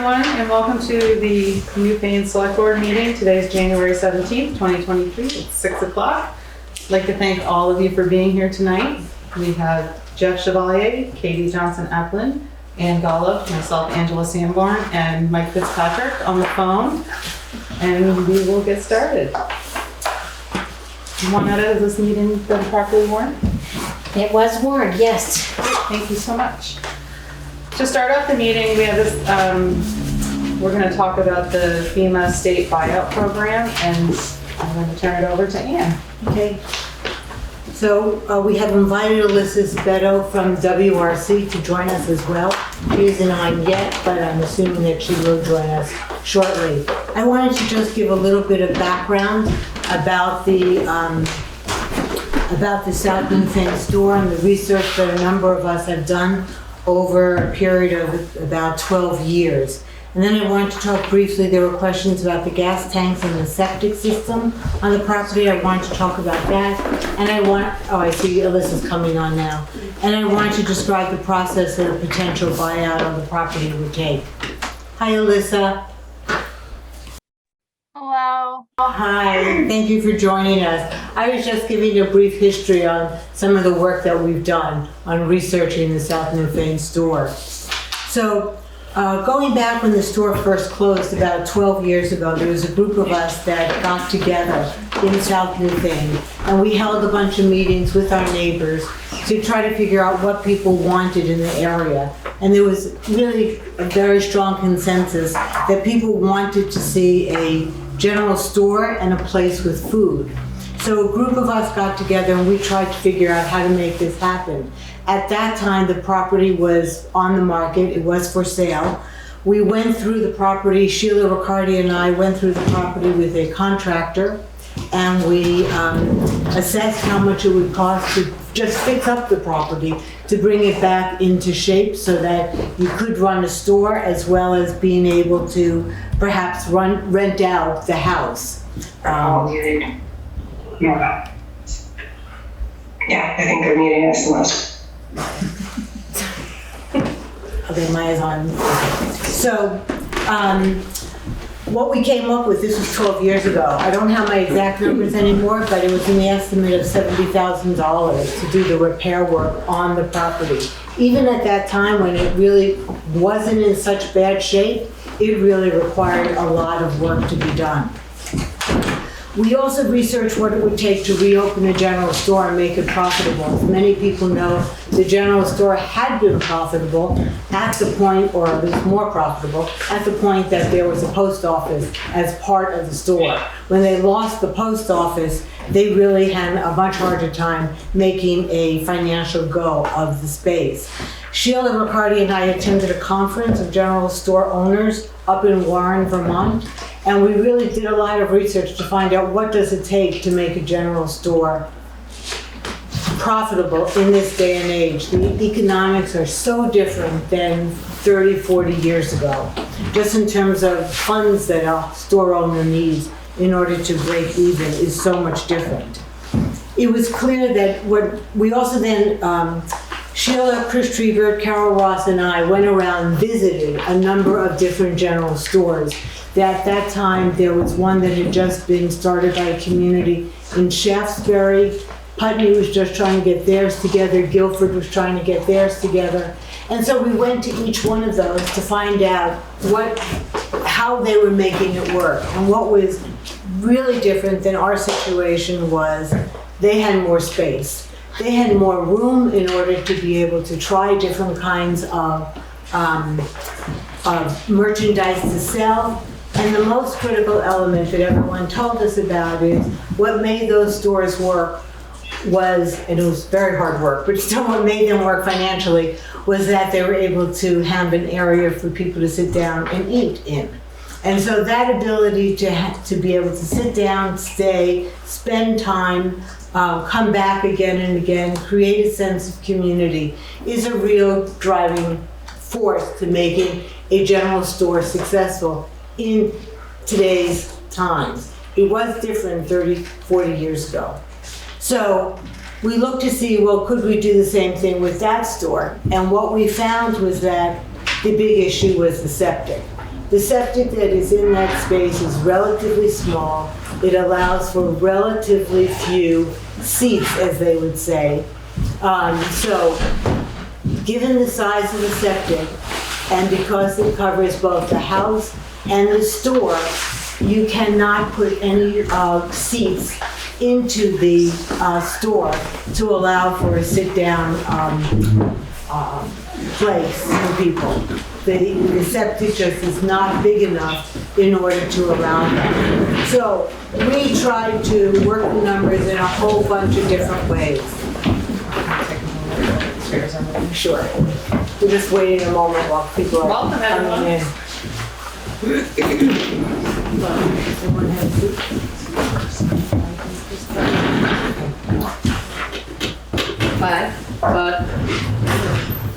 everyone, and welcome to the Newfane Selectboard meeting. Today is January 17th, 2023. It's 6 o'clock. I'd like to thank all of you for being here tonight. We have Jeff Chevalier, Katie Johnson-Applin, Ann Golub, myself, Angela Sanborn, and Mike Fitzpatrick on the phone, and we will get started. Juanetta, has this meeting been properly warned? It was warned, yes. Thank you so much. To start off the meeting, we have this, we're going to talk about the FEMA state buyout program, and I'm going to turn it over to Ann. Okay. So we have invited Alyssa Sabetto from WRC to join us as well. She isn't on yet, but I'm assuming that she will join us shortly. I wanted to just give a little bit of background about the South Newfane Store and the research that a number of us have done over a period of about 12 years. And then I wanted to talk briefly, there were questions about the gas tanks and the septic system on the property. I wanted to talk about that. And I see Alyssa's coming on now. And I wanted to describe the process that a potential buyout of the property would take. Hi, Alyssa. Hello. Hi, thank you for joining us. I was just giving a brief history on some of the work that we've done on researching the South Newfane Store. So, going back when the store first closed about 12 years ago, there was a group of us that got together in South Newfane, and we held a bunch of meetings with our neighbors to try to figure out what people wanted in the area. And there was really a very strong consensus that people wanted to see a general store and a place with food. So a group of us got together and we tried to figure out how to make this happen. At that time, the property was on the market. It was for sale. We went through the property, Sheila Riccardi and I went through the property with a contractor, and we assessed how much it would cost to just fix up the property to bring it back into shape so that you could run a store as well as being able to perhaps rent out the house. Yeah, I think they're muting us the most. Okay, Maya's on. So, what we came up with, this was 12 years ago. I don't have my exact numbers anymore, but it was in the estimate of $70,000 to do the repair work on the property. Even at that time when it really wasn't in such bad shape, it really required a lot of work to be done. We also researched what it would take to reopen a general store and make it profitable. As many people know, the general store had been profitable at the point, or it was more profitable, at the point that there was a post office as part of the store. When they lost the post office, they really had a much harder time making a financial go of the space. Sheila Riccardi and I attended a conference of general store owners up in Warren, Vermont, and we really did a lot of research to find out what does it take to make a general store profitable in this day and age. The economics are so different than 30, 40 years ago, just in terms of funds that a store owner needs in order to break even is so much different. It was clear that what we also then, Sheila, Chris Trevert, Carol Ross, and I went around, visited a number of different general stores. At that time, there was one that had just been started by a community in Shaftesbury. Putney was just trying to get theirs together. Guilford was trying to get theirs together. And so we went to each one of those to find out how they were making it work. And what was really different than our situation was they had more space. They had more room in order to be able to try different kinds of merchandise to sell. And the most critical element that everyone told us about is what made those stores work was, and it was very hard work, but still what made them work financially was that they were able to have an area for people to sit down and eat in. And so that ability to be able to sit down, stay, spend time, come back again and again, create a sense of community is a real driving force to making a general store successful in today's times. It was different 30, 40 years ago. So we looked to see, well, could we do the same thing with that store? And what we found was that the big issue was the septic. The septic that is in that space is relatively small. It allows for relatively few seats, as they would say. So, given the size of the septic, and because it covers both the house and the store, you cannot put any seats into the store to allow for a sit-down place for people. The septic just is not big enough in order to allow that. So we tried to work the numbers in a whole bunch of different ways. Sure. We're just waiting a moment while people are Welcome, coming in. Everyone have a seat?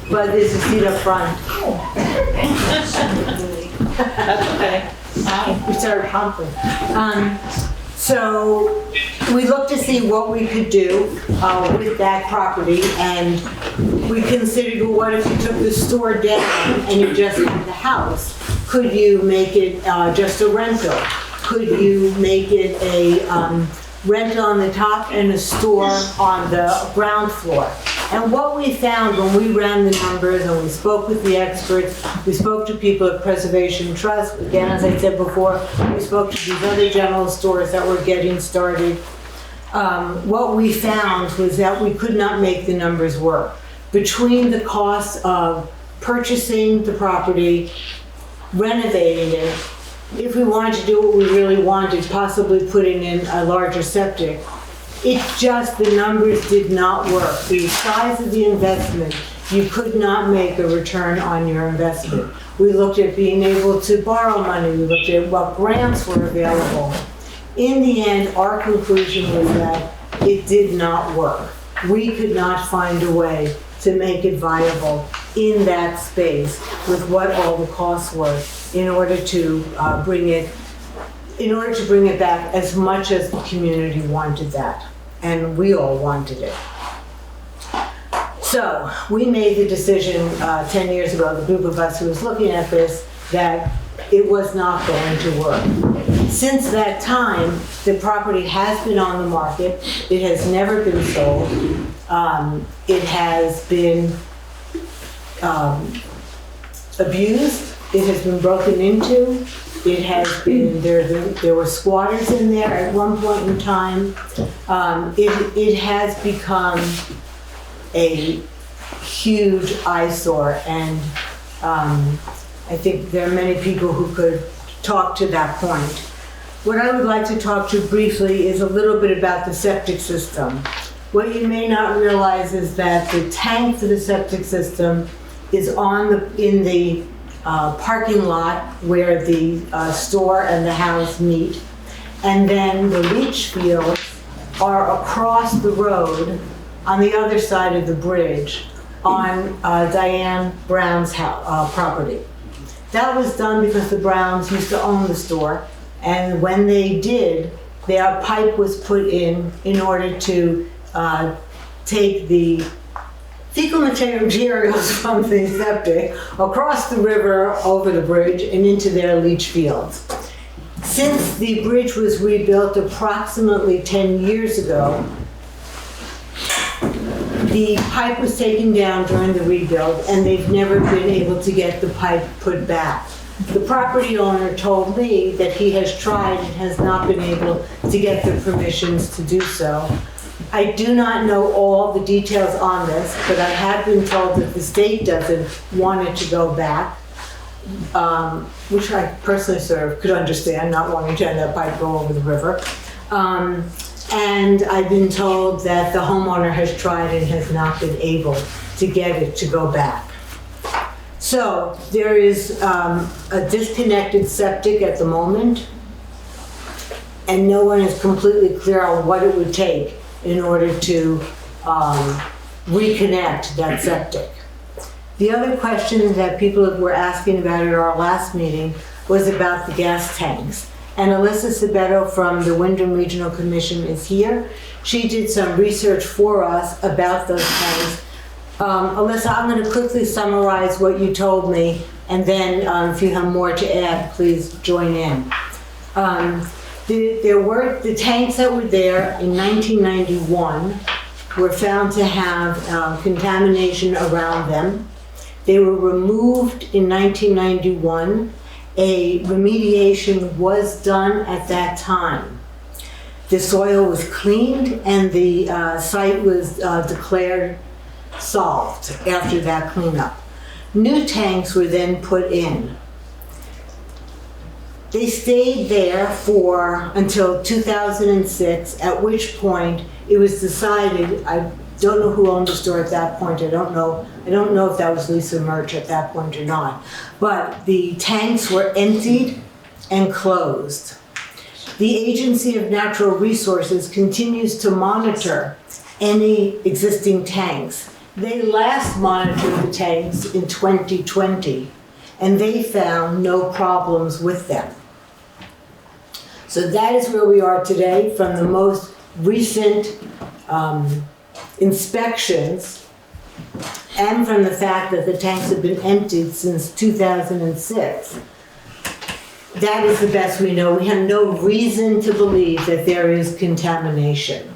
But there's a seat up front. That's okay. We started pumping. So we looked to see what we could do with that property, and we considered, well, what if you took the store down and you just had the house? Could you make it just a rental? Could you make it a rental on the top and a store on the ground floor? And what we found when we ran the numbers and we spoke with the experts, we spoke to people at Preservation Trust, again, as I said before, we spoke to these other general stores that were getting started. What we found was that we could not make the numbers work. Between the costs of purchasing the property, renovating it, if we wanted to do what we really wanted, possibly putting in a larger septic, it's just the numbers did not work. The size of the investment, you could not make a return on your investment. We looked at being able to borrow money. We looked at what grants were available. In the end, our conclusion was that it did not work. We could not find a way to make it viable in that space with what all the costs were in order to bring it back as much as the community wanted that. And we all wanted it. So we made the decision 10 years ago, the group of us who was looking at this, that it was not going to work. Since that time, the property has been on the market. It has never been sold. It has been abused. It has been broken into. It has been, there were squatters in there at one point in time. It has become a huge eyesore, and I think there are many people who could talk to that point. What I would like to talk to briefly is a little bit about the septic system. What you may not realize is that the tank for the septic system is in the parking lot where the store and the house meet. And then the leach fields are across the road on the other side of the bridge on Diane Brown's property. That was done because the Browns used to own the store, and when they did, their pipe was put in order to take the fecal materials from the septic across the river, over the bridge, and into their leach fields. Since the bridge was rebuilt approximately 10 years ago, the pipe was taken down during the rebuild, and they've never been able to get the pipe put back. The property owner told me that he has tried and has not been able to get the permissions to do so. I do not know all the details on this, but I have been told that the state doesn't want it to go back, which I personally sort of could understand, not wanting to have that pipe go over the river. And I've been told that the homeowner has tried and has not been able to get it to go back. So there is a disconnected septic at the moment, and no one is completely clear on what it would take in order to reconnect that septic. The other question that people were asking about at our last meeting was about the gas tanks. And Alyssa Sabetto from the Wyndham Regional Commission is here. She did some research for us about those tanks. Alyssa, I'm going to quickly summarize what you told me and then if you have more to add, please join in. There were the tanks that were there in 1991 were found to have contamination around them. They were removed in 1991. A remediation was done at that time. The soil was cleaned and the site was declared solved after that cleanup. New tanks were then put in. They stayed there until 2006, at which point it was decided, I don't know who owned the store at that point, I don't know if that was Lisa Murch at that point or not, but the tanks were emptied and closed. The Agency of Natural Resources continues to monitor any existing tanks. They last monitored the tanks in 2020, and they found no problems with them. So that is where we are today from the most recent inspections and from the fact that the tanks have been emptied since 2006. That is the best we know. We have no reason to believe that there is contamination.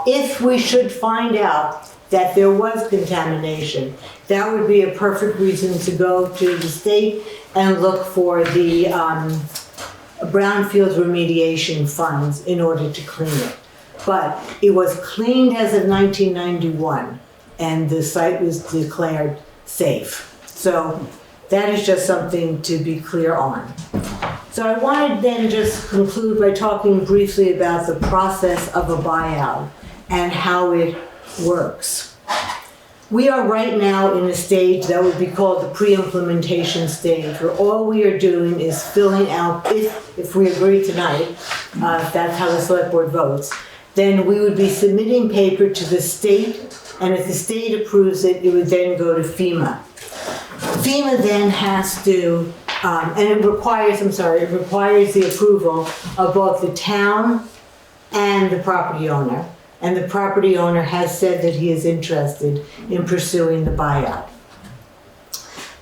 If we should find out that there was contamination, that would be a perfect reason to go to the state and look for the brownfield remediation funds in order to clean it. But it was cleaned as of 1991, and the site was declared safe. So that is just something to be clear on. So I wanted then just conclude by talking briefly about the process of a buyout and how it works. We are right now in a stage that would be called the pre-implementation stage, where all we are doing is filling out, if we agree tonight, if that's how the select board votes, then we would be submitting paper to the state, and if the state approves it, it would then go to FEMA. FEMA then has to, and it requires the approval of both the town and the property owner. And the property owner has said that he is interested in pursuing the buyout.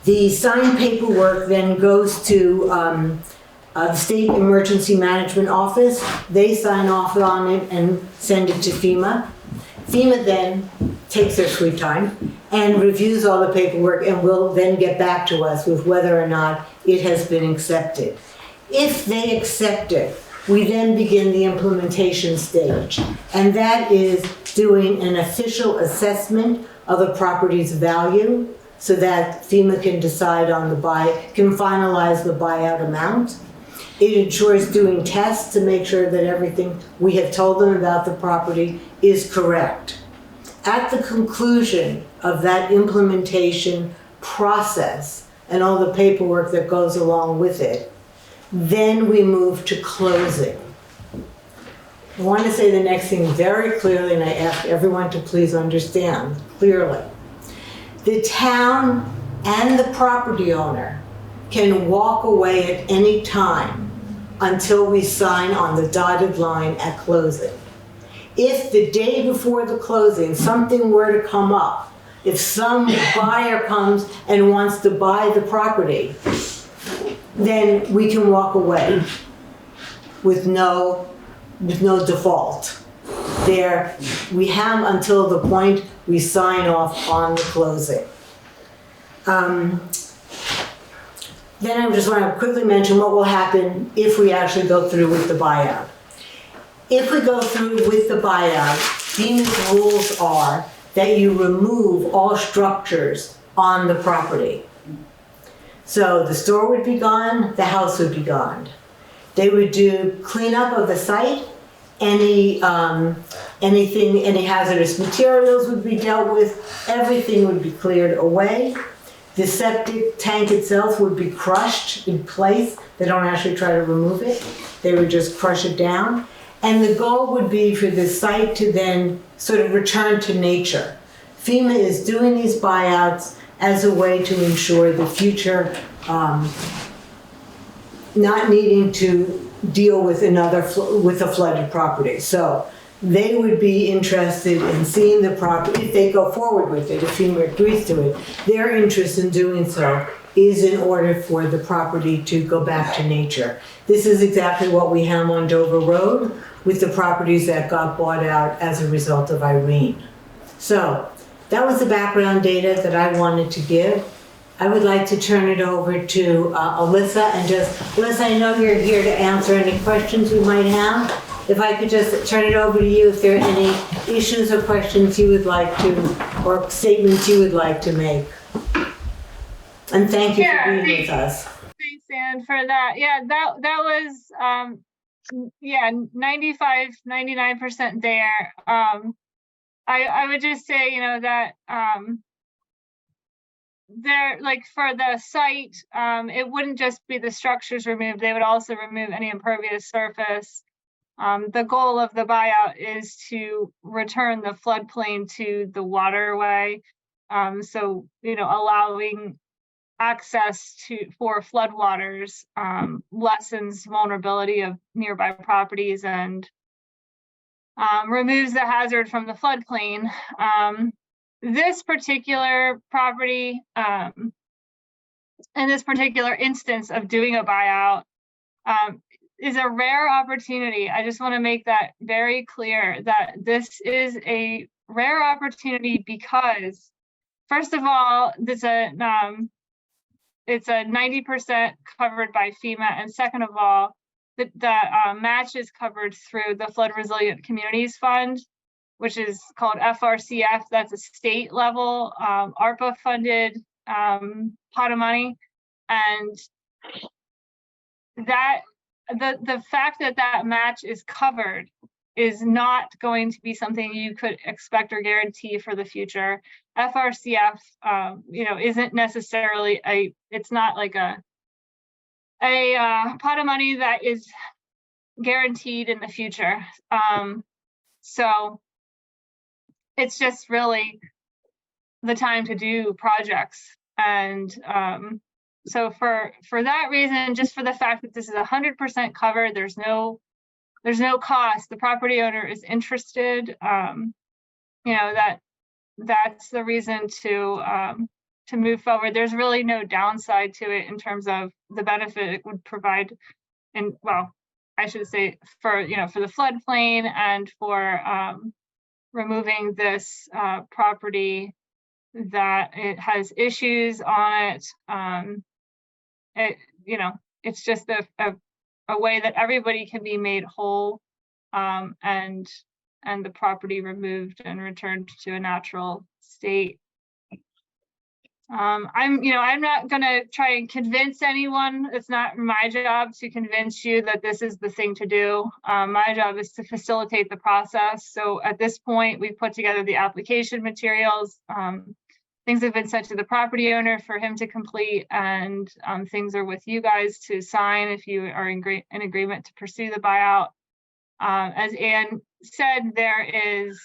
The signed paperwork then goes to the State Emergency Management Office. They sign off on it and send it to FEMA. FEMA then takes their sweet time and reviews all the paperwork and will then get back to us with whether or not it has been accepted. If they accept it, we then begin the implementation stage, and that is doing an official assessment of the property's value so that FEMA can decide on can finalize the buyout amount. It ensures doing tests to make sure that everything we have told them about the property is correct. At the conclusion of that implementation process and all the paperwork that goes along with it, then we move to closing. I want to say the next thing very clearly, and I ask everyone to please understand clearly. The town and the property owner can walk away at any time until we sign on the dotted line at closing. If the day before the closing something were to come up, if some buyer comes and wants to buy the property, then we can walk away with no default. We have until the point we sign off on the closing. Then I just want to quickly mention what will happen if we actually go through with the buyout. If we go through with the buyout, FEMA's rules are that you remove all structures on the property. So the store would be gone, the house would be gone. They would do cleanup of the site, any hazardous materials would be dealt with, everything would be cleared away. The septic tank itself would be crushed in place. They don't actually try to remove it. They would just crush it down. And the goal would be for the site to then sort of return to nature. FEMA is doing these buyouts as a way to ensure the future not needing to deal with with a flooded property. So they would be interested in seeing the property, if they go forward with it, if FEMA agrees to it, their interest in doing so is in order for the property to go back to nature. This is exactly what we have on Dover Road with the properties that got bought out as a result of Irene. So that was the background data that I wanted to give. I would like to turn it over to Alyssa and Alyssa, I know you're here to answer any questions we might have. If I could just turn it over to you if there are any issues or questions you would like to, or statements you would like to make. And thank you for being with us. Thanks, Ann, for that. Yeah, that was 95, 99% there. I would just say, that there, like for the site, it wouldn't just be the structures removed, they would also remove any impervious surface. The goal of the buyout is to return the floodplain to the waterway. So, allowing access for floodwaters lessens vulnerability of nearby properties and removes the hazard from the floodplain. This particular property, in this particular instance of doing a buyout, is a rare opportunity. I just want to make that very clear that this is a rare opportunity because, first of all, it's a 90% covered by FEMA, and second of all, the match is covered through the Flood Resilient Communities Fund, which is called FRCF. That's a state level ARPA funded pot of money, and that the fact that that match is covered is not going to be something you could expect or guarantee for the future. FRCF, isn't necessarily it's not like a pot of money that is guaranteed in the future. So it's just really the time to do projects. And so for that reason, just for the fact that this is 100% covered, there's no cost. The property owner is interested. That's the reason to move forward. There's really no downside to it in terms of the benefit it would provide. And well, I should say for the floodplain and for removing this property that it has issues on it. It's just a way that everybody can be made whole, and the property removed and returned to a natural state. I'm not gonna try and convince anyone. It's not my job to convince you that this is the thing to do. My job is to facilitate the process. So at this point, we've put together the application materials. Things have been sent to the property owner for him to complete, and things are with you guys to sign if you are in agreement to pursue the buyout. As Ann said, there's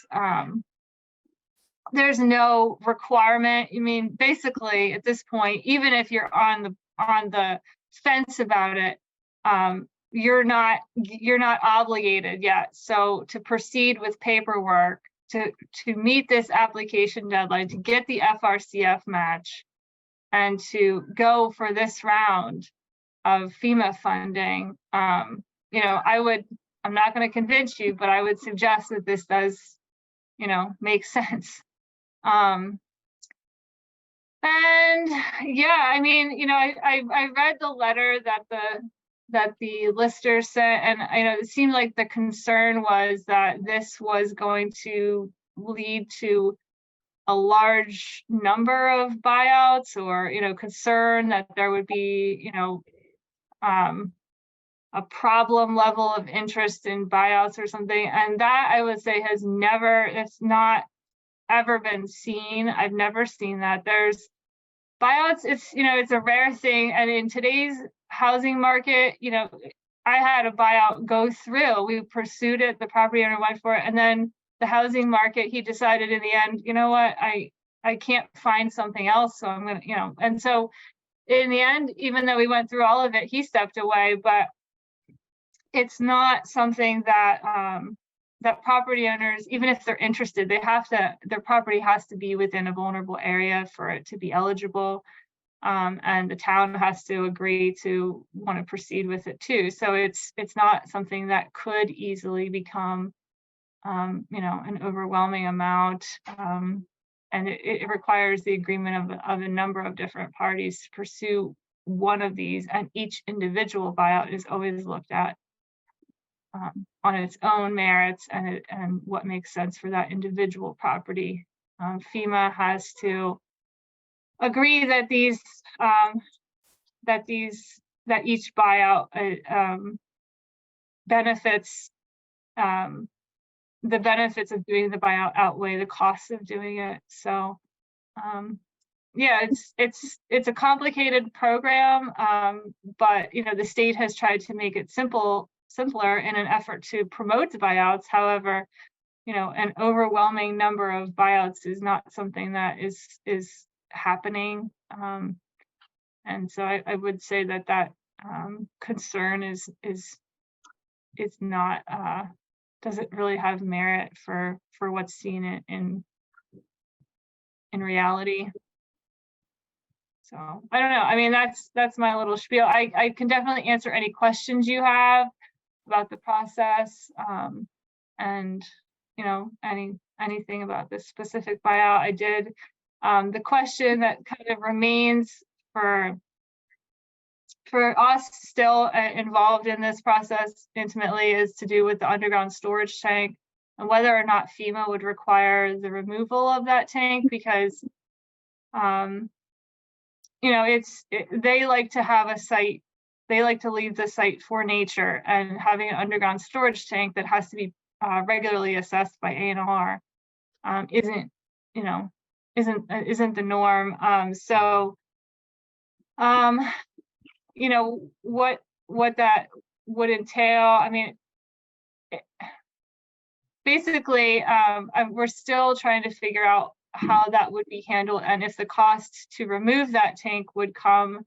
no requirement. I mean, basically at this point, even if you're on the fence about it, you're not obligated yet. So to proceed with paperwork, to meet this application deadline, to get the FRCF match, and to go for this round of FEMA funding, I'm not going to convince you, but I would suggest that this does, make sense. And yeah, I mean, I read the letter that the lister sent, and it seemed like the concern was that this was going to lead to a large number of buyouts, or concern that there would be a problem level of interest in buyouts or something. And that, I would say, it's not ever been seen. I've never seen that. There's buyouts, it's a rare thing. And in today's housing market, I had a buyout go through. We pursued it, the property owner went for it, and then the housing market, he decided in the end, you know what, I can't find something else, so I'm gonna, and so in the end, even though we went through all of it, he stepped away. But it's not something that that property owners, even if they're interested, their property has to be within a vulnerable area for it to be eligible. and the town has to agree to want to proceed with it too. So it's not something that could easily become, an overwhelming amount. And it requires the agreement of a number of different parties to pursue one of these, and each individual buyout is always looked at on its own merits and what makes sense for that individual property. FEMA has to agree that each buyout benefits, the benefits of doing the buyout outweigh the costs of doing it. So yeah, it's a complicated program, but the state has tried to make it simpler in an effort to promote the buyouts. However, an overwhelming number of buyouts is not something that is happening. And so I would say that concern is not doesn't really have merit for what's seen in reality. So I don't know. I mean, that's my little spiel. I can definitely answer any questions you have about the process, and anything about this specific buyout. I did. The question that kind of remains for us still involved in this process intimately is to do with the underground storage tank and whether or not FEMA would require the removal of that tank, because they like to have a site, they like to leave the site for nature, and having an underground storage tank that has to be regularly assessed by A&R isn't the norm. What that would entail, I mean, basically, we're still trying to figure out how that would be handled, and if the cost to remove that tank would come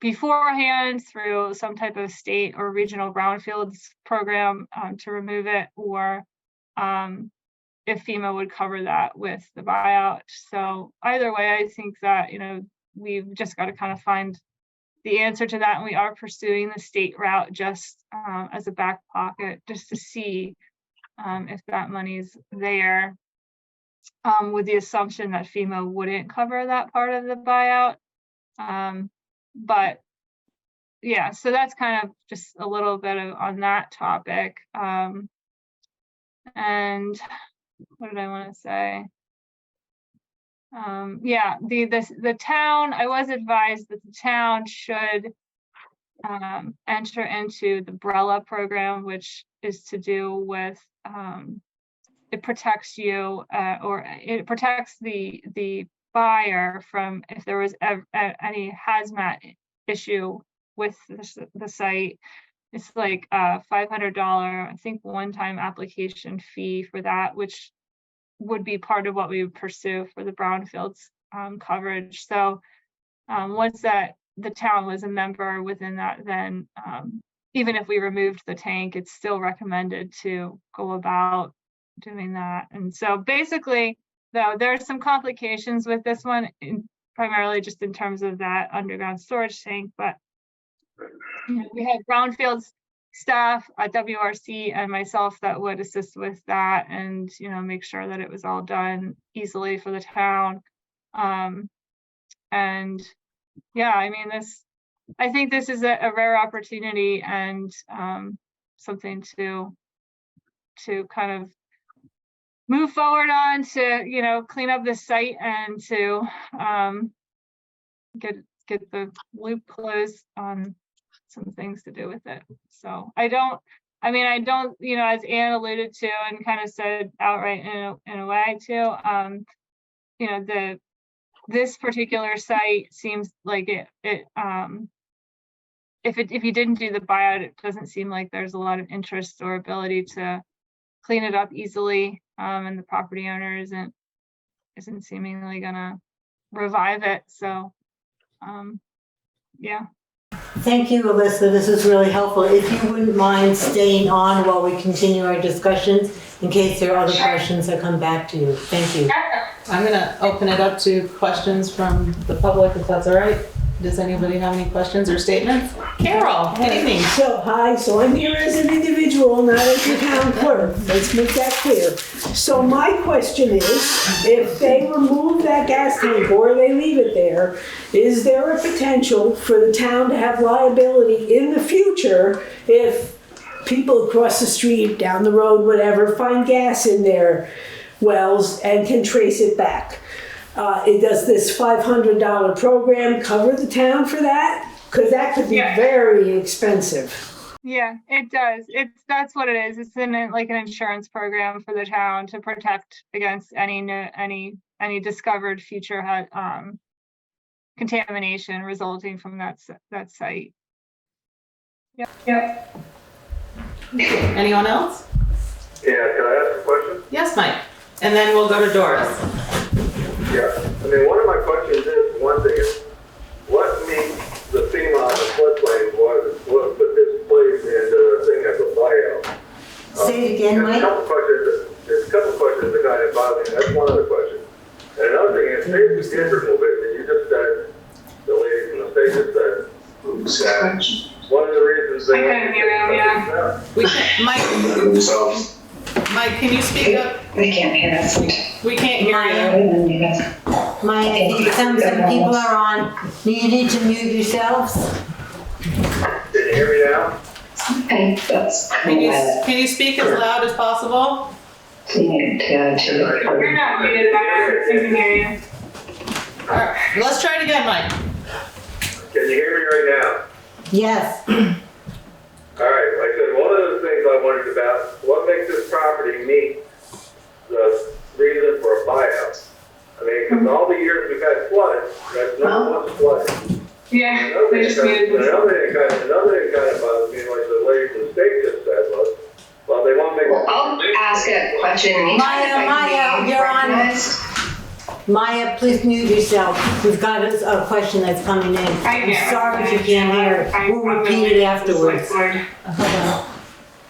beforehand through some type of state or regional brownfields program to remove it, or if FEMA would cover that with the buyout. So either way, I think that we've just got to kind of find the answer to that, and we are pursuing the state route just as a back pocket, just to see if that money's there, with the assumption that FEMA wouldn't cover that part of the buyout. But yeah, so that's kind of just a little bit on that topic. And what did I want to say? Yeah, the town, I was advised that the town should enter into the BRELA program, which is to do with it protects you or it protects the buyer from if there was any hazmat issue with the site. It's like a $500, I think, one-time application fee for that, which would be part of what we would pursue for the brownfields coverage. So once that the town was a member within that, then even if we removed the tank, it's still recommended to go about doing that. And so basically, though, there are some complications with this one, primarily just in terms of that underground storage tank, but we had brownfields staff at WRC and myself that would assist with that and make sure that it was all done easily for the town. And yeah, I mean, I think this is a rare opportunity and something to kind of move forward on, to clean up the site and to get the loop closed on some things to do with it. So I don't, as Anne alluded to and kind of said outright in a way too, this particular site seems like it if you didn't do the buyout, it doesn't seem like there's a lot of interest or ability to clean it up easily, and the property owner isn't seemingly gonna revive it. So yeah. Thank you, Alyssa. This is really helpful. If you wouldn't mind staying on while we continue our discussions in case there are other questions that come back to you. Thank you. Yeah. I'm gonna open it up to questions from the public, if that's all right. Does anybody have any questions or statements? Carol, good evening. So I'm here as an individual, not as the town clerk. Let's make that clear. So my question is, if they remove that gas tank or they leave it there, is there a potential for the town to have liability in the future if people across the street, down the road, whatever, find gas in their wells and can trace it back? Does this $500 program cover the town for that? Because that could be Yeah. very expensive. Yeah, it does. That's what it is. It's like an insurance program for the town to protect against any discovered future contamination resulting from that site. Yeah. Anyone else? Yeah, can I ask a question? Yes, Mike. And then we'll go to Doris. Yeah, I mean, one of my questions is, one thing is, what makes the FEMA on the floodplain was put this place into a thing as a buyout? Say it again, Mike. There's a couple questions that kind of bother me. That's one other question. And another thing is, maybe it's different a little bit, and you just said, the lady from the state just said, one of the reasons they. I couldn't hear him, yeah. We can, Mike, can you speak up? They can't hear us. We can't hear you. Maya, I think some people are on. You need to mute yourselves. Can you hear me now? And that's. Can you speak as loud as possible? You're not muted, Byron. I can hear you. All right, let's try it again, Mike. Can you hear me right now? Yes. All right, like I said, one of the things I wondered about, what makes this property meet the reason for a buyout? I mean, because all the years we've had floods, that's not much flooding. Yeah, they just muted Another thing kind of bothers me, like the lady from the state just said, was, well, they want to make. Well, I'll ask a question anytime. Maya, you're on. Recognized. Maya, please mute yourself. We've got a question that's coming in. I'm sorry if you can't hear it. We'll repeat it afterwards.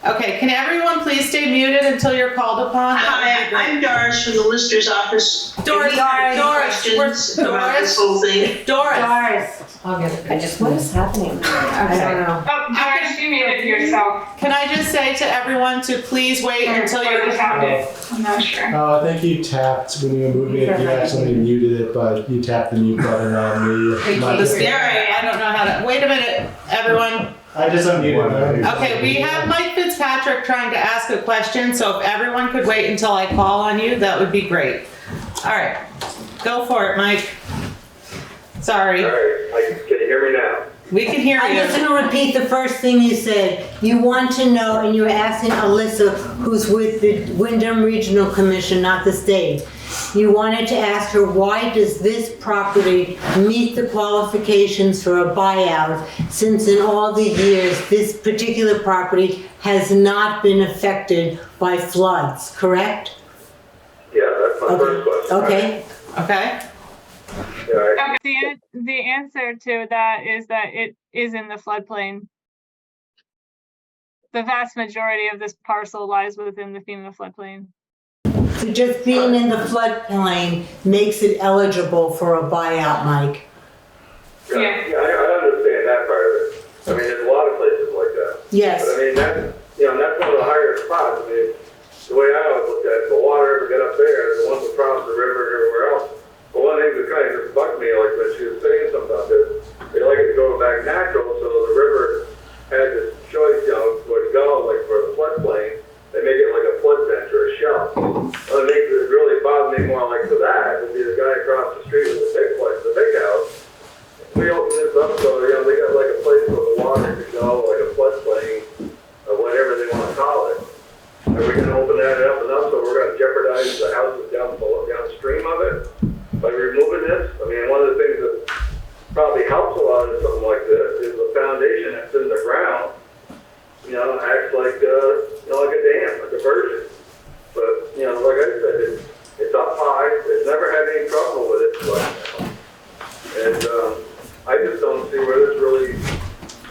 Okay, can everyone please stay muted until you're called upon? Hi, I'm Doris from the Lister's office. Doris, If you have any Doris, questions we're- about Doris. this whole thing. Doris, I'll get it. What is happening? I don't know. Oh, Doris, you muted yourself. can I just say to everyone to please wait until Or you're. the sound. I'm not sure. I think you tapped when you were moving it. You actually muted it, but you tapped the mute button on the The mic. stereo, I don't know how to, wait a minute, everyone. I just unmuted it. Okay, we have Mike Fitzpatrick trying to ask a question, so if everyone could wait until I call on you, that would be great. All right, go for it, Mike. Sorry, All right, can you hear me now? we can hear I'm just you. going to repeat the first thing you said. You want to know, and you're asking Alyssa, who's with the Wyndham Regional Commission, not the state. You wanted to ask her, why does this property meet the qualifications for a buyout, since in all the years, this particular property has not been affected by floods, correct? Yeah, that's my first question. Okay. Okay, All right. Okay, the answer to that is that it is in the floodplain. The vast majority of this parcel lies within the FEMA floodplain. So just being in the floodplain makes it eligible for a buyout, Mike. Yeah. I understand that part of it. I mean, there's a lot of places like that. Yes. But I mean, that's one of the higher spots. I mean, the way I always looked at it, the water ever get up there, the ones across the river and everywhere else. But one thing that kind of just bugged me, like when she was saying something about this, they like it to go back natural, so the river had this choice, where to go, like for the floodplain. They make it like a flood bench or a shelf. Well, it makes it really bother me more like for that would be the guy across the street with the big place, the big house. We open this up so they got like a place where the water could go, like a floodplain, or whatever they want to call it. Are we going to open that up enough so we're going to jeopardize the houses downstream of it by removing this? I mean, one of the things that probably helps a lot in something like this is the foundation that's in the ground. Acts like, like a dam, like a diversion. But, like I said, it's up high. It's never had any trouble with it. And I just don't see where this really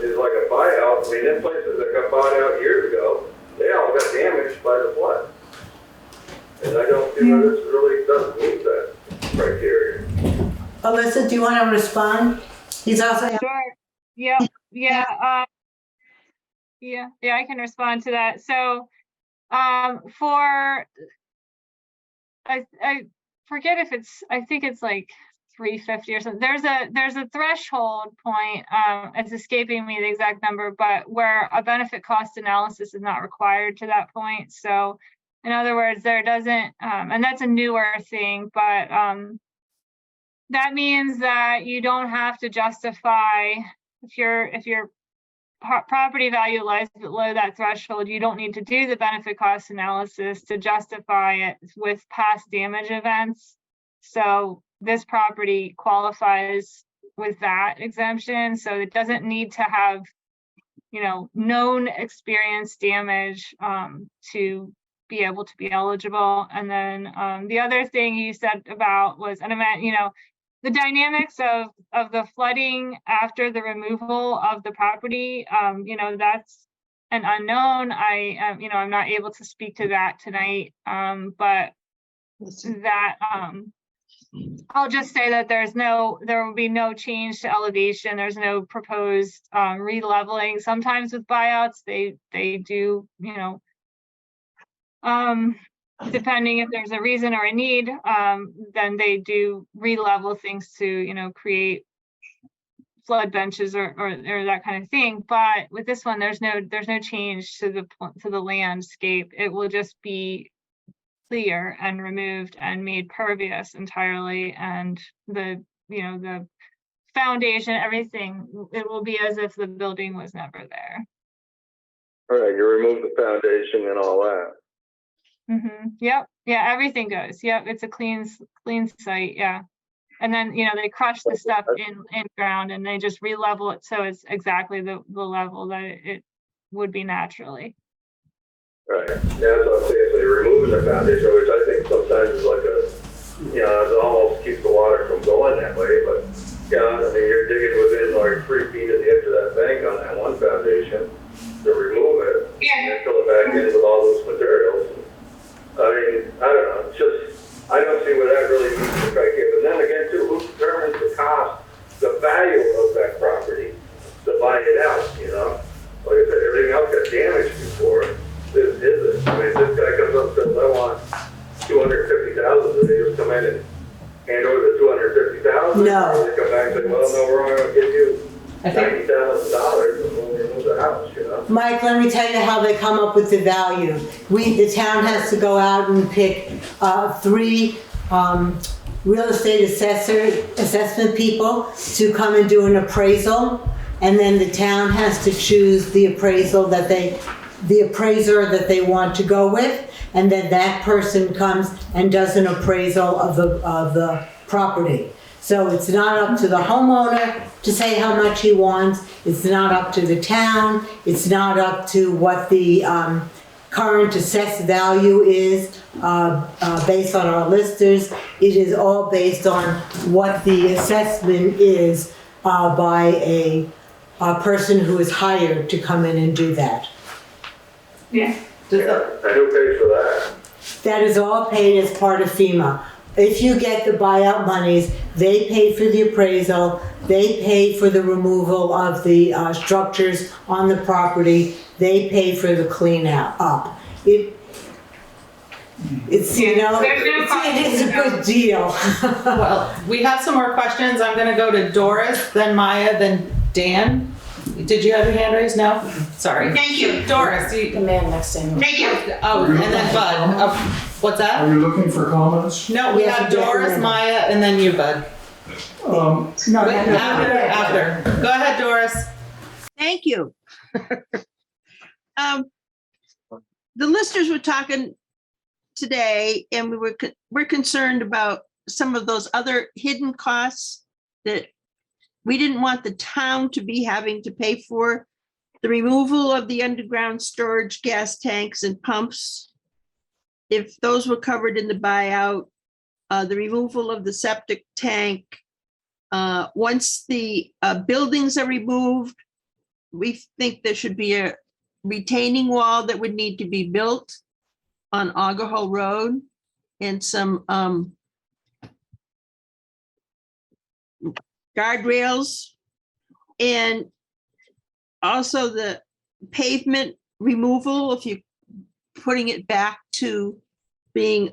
is like a buyout. I mean, in places that got bought out years ago, they all got damaged by the flood. And I don't see where this really doesn't meet that. criteria. Alyssa, do you want to respond? He's also. Sure. Yeah. Yeah, I can respond to that. So, for, I forget if I think it's like 350 or something. There's a threshold point, it's escaping me the exact number, but where a benefit cost analysis is not required to that point. So in other words, there doesn't, and that's a newer thing, but that means that you don't have to justify if your property value lies below that threshold, you don't need to do the benefit cost analysis to justify it with past damage events. So this property qualifies with that exemption. So it doesn't need to have, known experienced damage to be able to be eligible. And then the other thing you said about was, and I meant, the dynamics of the flooding after the removal of the property, that's an unknown. I'm not able to speak to that tonight, but that I'll just say that there will be no change to elevation. There's no proposed re-leveling. Sometimes with buyouts, they do, depending if there's a reason or a need, then they do re-level things to, create flood benches or that kind of thing. But with this one, there's no change to the landscape. It will just be clear and removed and made pervious entirely, and the foundation, everything, it will be as if the building was never there. All right, you remove the foundation and all that. Yep. Yeah, everything goes. Yep, it's a clean site. Yeah, and then they crush the stuff in ground and they just re-level it so it's exactly the level that it would be naturally. Right. Yeah, that's what I'm saying. So you're removing the foundation, which I think sometimes is like it almost keeps the water from going that way. But you're digging within like 3 feet of the edge of that bank on that one foundation to remove it and fill it back in with all those materials. I mean, I don't know. It's just, I don't see where that really meets the criteria. But then again, too, who determines the cost, the value of that property to buy it out, Like I said, everything else got damaged before. This isn't. I mean, this guy comes up and says, I want $250,000, and they just come in and hand over the $250,000. No. They come back and say, well, no, we're only going to give you $90,000 and we'll remove the house, Mike, let me tell you how they come up with the value. The town has to go out and pick 3 real estate assessment people to come and do an appraisal, and then the town has to choose the appraiser that they want to go with, and then that person comes and does an appraisal of the property. So it's not up to the homeowner to say how much he wants. It's not up to the town. It's not up to what the current assessed value is based on our listers. It is all based on what the assessment is by a person who is hired to come in and do that. Yeah. And who pays for that? That is all paid as part of FEMA. If you get the buyout monies, they pay for the appraisal, they pay for the removal of the structures on the property, they pay for the clean up. It is a good deal. Well, we have some more questions. I'm gonna go to Doris, then Maya, then Dan. Did you have your hand raised? No? Sorry. Thank you. Doris, The man next to him. Thank you. oh, and then Bud. What's that? Are you looking for comments? No, we Yes, have yes, Doris, yes. Maya, and then you, Bud. After. Go ahead, Doris. Thank you. The listers were talking today, and we're concerned about some of those other hidden costs that we didn't want the town to be having to pay for. The removal of the underground storage gas tanks and pumps, if those were covered in the buyout, the removal of the septic tank. Once the buildings are removed, we think there should be a retaining wall that would need to be built on Auger Hole Road, and some guardrails, and also the pavement removal, if you're putting it back to being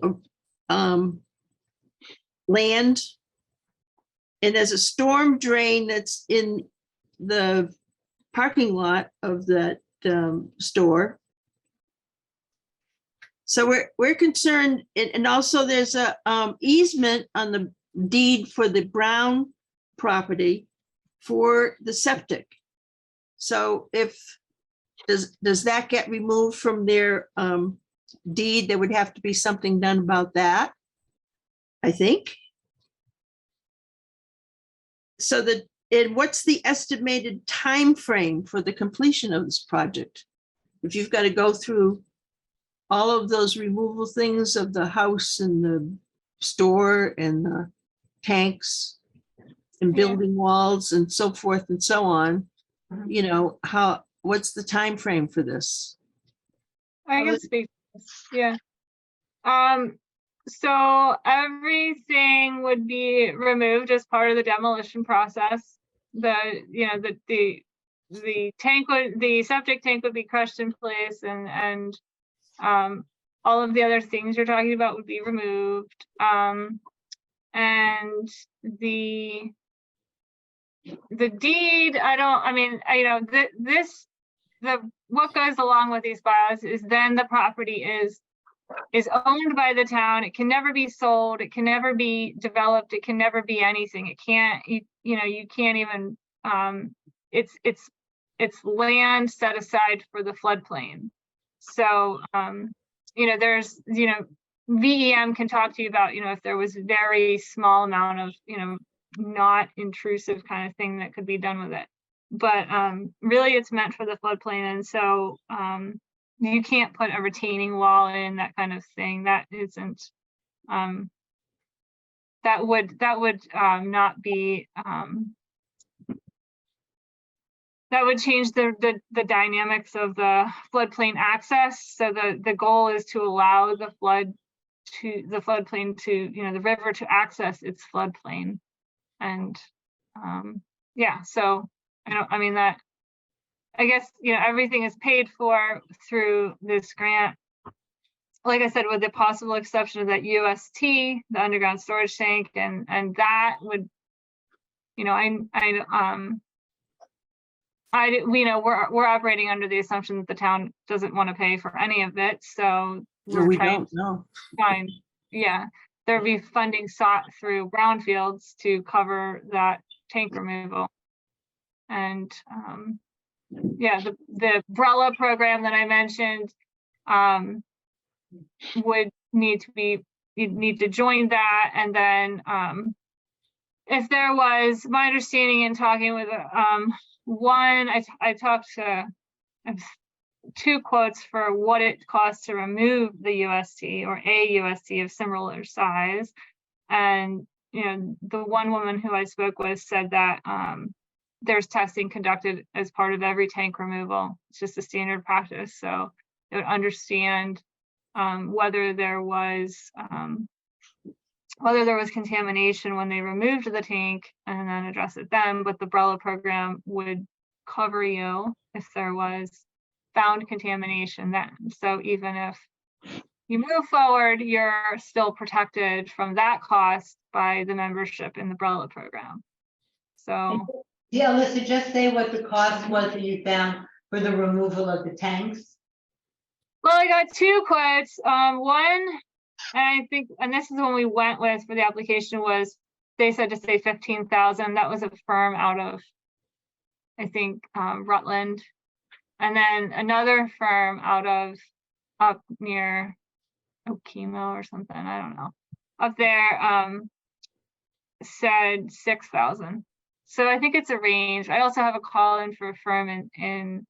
land. And there's a storm drain that's in the parking lot of that store. So we're concerned, and also there's a easement on the deed for the Brown property for the septic. So does that get removed from their deed? There would have to be something done about that, I think. So and what's the estimated time frame for the completion of this project? If you've got to go through all of those removal things of the house and the store and the tanks and building walls and so forth and so on, you know, what's the time frame for this? I can speak. Yeah. So everything would be removed as part of the demolition process. The septic tank would be crushed in place, and all of the other things you're talking about would be removed. And the deed, what goes along with these buyouts is then the property is owned by the town. It can never be sold. It can never be developed. It can never be anything. It can't, you can't even, it's land set aside for the floodplain. So, there's, VEM can talk to you about, if there was very small amount of, not intrusive kind of thing that could be done with it. But really it's meant for the floodplain. And so you can't put a retaining wall in, that kind of thing. That isn't, that would not be, that would change the dynamics of the floodplain access. So the goal is to allow the floodplain to, the river to access its floodplain. And so I guess, everything is paid for through this grant. Like I said, with the possible exception of that UST, the underground storage tank, and that would, we're operating under the assumption that the town doesn't want to pay for any of it. So we're trying to find, there'd be funding sought through brownfields to cover that tank removal. And the BRELA program that I mentioned would need to join that. And then if there was, my understanding in talking with one, I talked to two quotes for what it costs to remove the UST or a UST of similar size. And, the one woman who I spoke with said that there's testing conducted as part of every tank removal. It's just a standard practice. So it would understand whether there was contamination when they removed the tank, and then address it then. But the BRELA program would cover you if there was found contamination then. So even if you move forward, you're still protected from that cost by the membership in the BRELA program. So yeah, Alyssa, just say what the cost was that you found for the removal of the tanks. Well, I got two quotes. One, and this is the one we went with for the application, was they said to say 15,000. That was a firm out of, I think, Rutland. And then another firm out of up near Okemo or something, I don't know, up there, said 6,000. So I think it's a range. I also have a call in for a firm in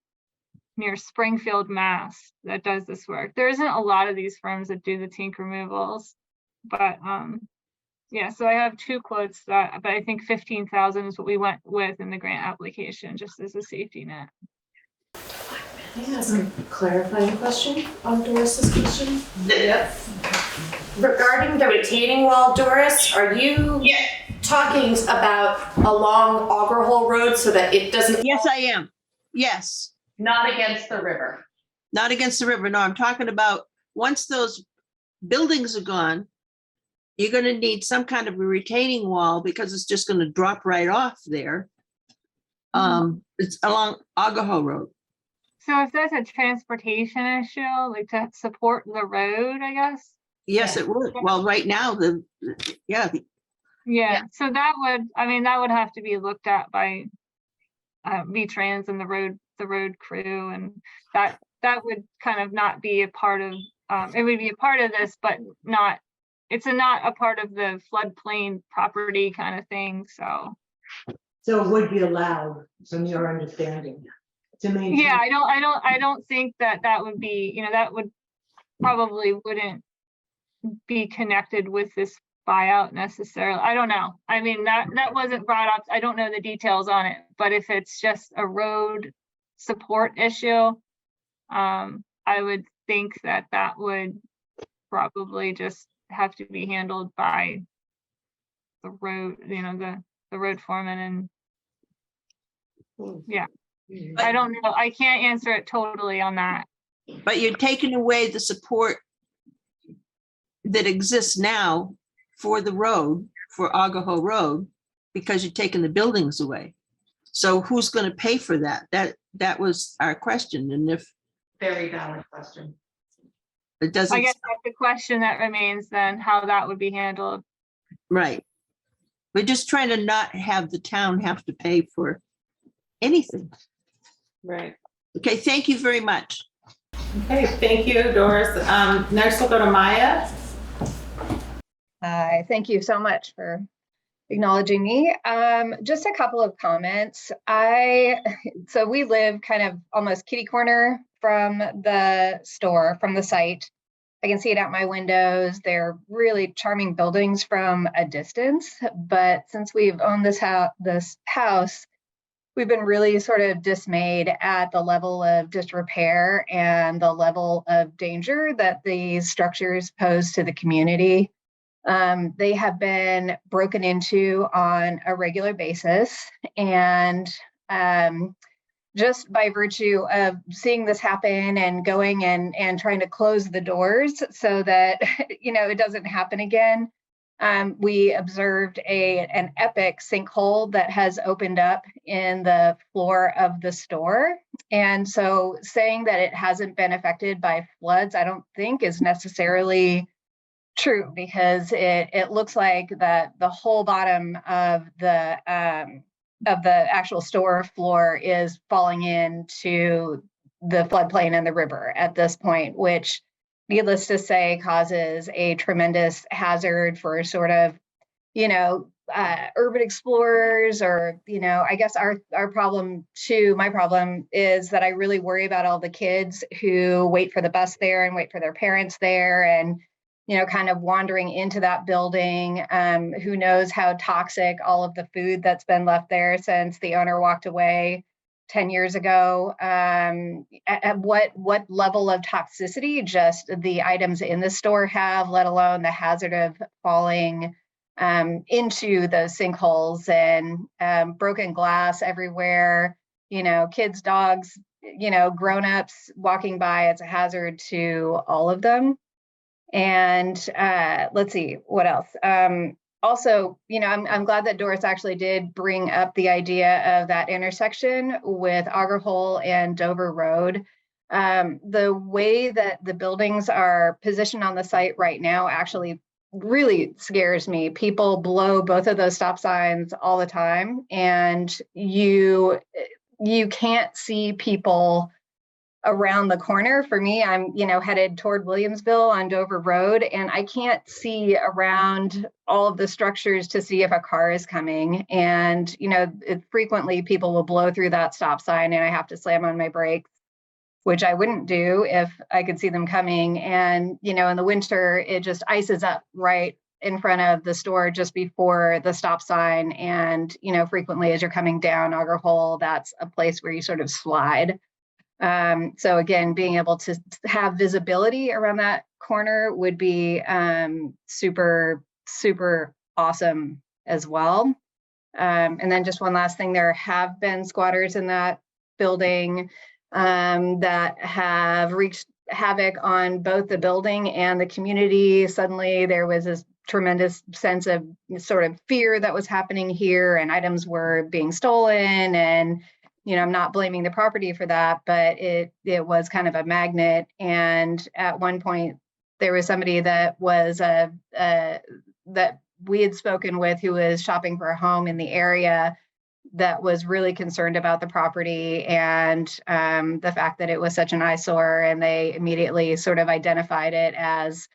near Springfield, Mass, that does this work. There isn't a lot of these firms that do the tank removals, but so I have two quotes but I think 15,000 is what we went with in the grant application, just as a safety net. Can I ask a clarifying question on Doris's question? Yes. Regarding the retaining wall, Doris, are you talking about along Auger Hole Road so that it doesn't? Yes, I am. Yes, Not against the river. not against the river. No, I'm talking about once those buildings are gone, you're gonna need some kind of a retaining wall because it's just gonna drop right off there. It's along Agaho Road. So if there's a transportation issue, like to support the road, I guess? Yes, it would. Well, right now, Yeah, so that would, I mean, that would have to be looked at by V-Trans and the road crew, and that would kind of not be a part of, it would be a part of this, but not, it's not a part of the floodplain property kind of thing, so. So it would be allowed, from your understanding, to maintain? Yeah, I don't think that would be, that would probably wouldn't be connected with this buyout necessarily. I don't know. I mean, that wasn't brought up. I don't know the details on it, but if it's just a road support issue, I would think that would probably just have to be handled by the road, the road foreman, and yeah. I don't know. I can't answer it totally on that. but you're taking away the support that exists now for the road, for Agaho Road, because you're taking the buildings away. So who's going to pay for that? That was our question. And if Very valid question. it doesn't, I guess that's the question that remains then, how that would be handled. right. We're just trying to not have the town have to pay for anything. Right. Okay, thank you very much. Okay, thank you, Doris. Next we'll go to Maya. Hi, thank you so much for acknowledging me. Just a couple of comments. So we live kind of almost kitty corner from the store, from the site. I can see it out my windows. They're really charming buildings from a distance, but since we've owned this house, we've been really sort of dismayed at the level of disrepair and the level of danger that these structures pose to the community. They have been broken into on a regular basis, and just by virtue of seeing this happen and going and trying to close the doors so that it doesn't happen again, we observed an epic sinkhole that has opened up in the floor of the store. And so saying that it hasn't been affected by floods, I don't think is necessarily true, because it looks like that the whole bottom of the actual store floor is falling into the floodplain and the river at this point, which, needless to say, causes a tremendous hazard for sort of, urban explorers, or, I guess our problem too, my problem is that I really worry about all the kids who wait for the bus there and wait for their parents there, and, kind of wandering into that building. Who knows how toxic all of the food that's been left there since the owner walked away 10 years ago, at what level of toxicity just the items in the store have, let alone the hazard of falling into those sinkholes, and broken glass everywhere, kids, dogs, grown-ups walking by. It's a hazard to all of them. And let's see, what else? Also, I'm glad that Doris actually did bring up the idea of that intersection with Auger Hole and Dover Road. The way that the buildings are positioned on the site right now actually really scares me. People blow both of those stop signs all the time, and you can't see people around the corner. For me, I'm, headed toward Williamsville on Dover Road, and I can't see around all of the structures to see if a car is coming. And, frequently people will blow through that stop sign and I have to slam on my brakes, which I wouldn't do if I could see them coming. And, in the winter, it just ices up right in front of the store just before the stop sign. And, frequently as you're coming down Auger Hole, that's a place where you sort of slide. So again, being able to have visibility around that corner would be super, super awesome as well. And then just one last thing, there have been squatters in that building that have wreaked havoc on both the building and the community. Suddenly there was this tremendous sense of sort of fear that was happening here, and items were being stolen. And, you know, I'm not blaming the property for that, but it was kind of a magnet. And at one point there was somebody that was that we had spoken with who was shopping for a home in the area that was really concerned about the property and the fact that it was such an eyesore, and they immediately sort of identified it as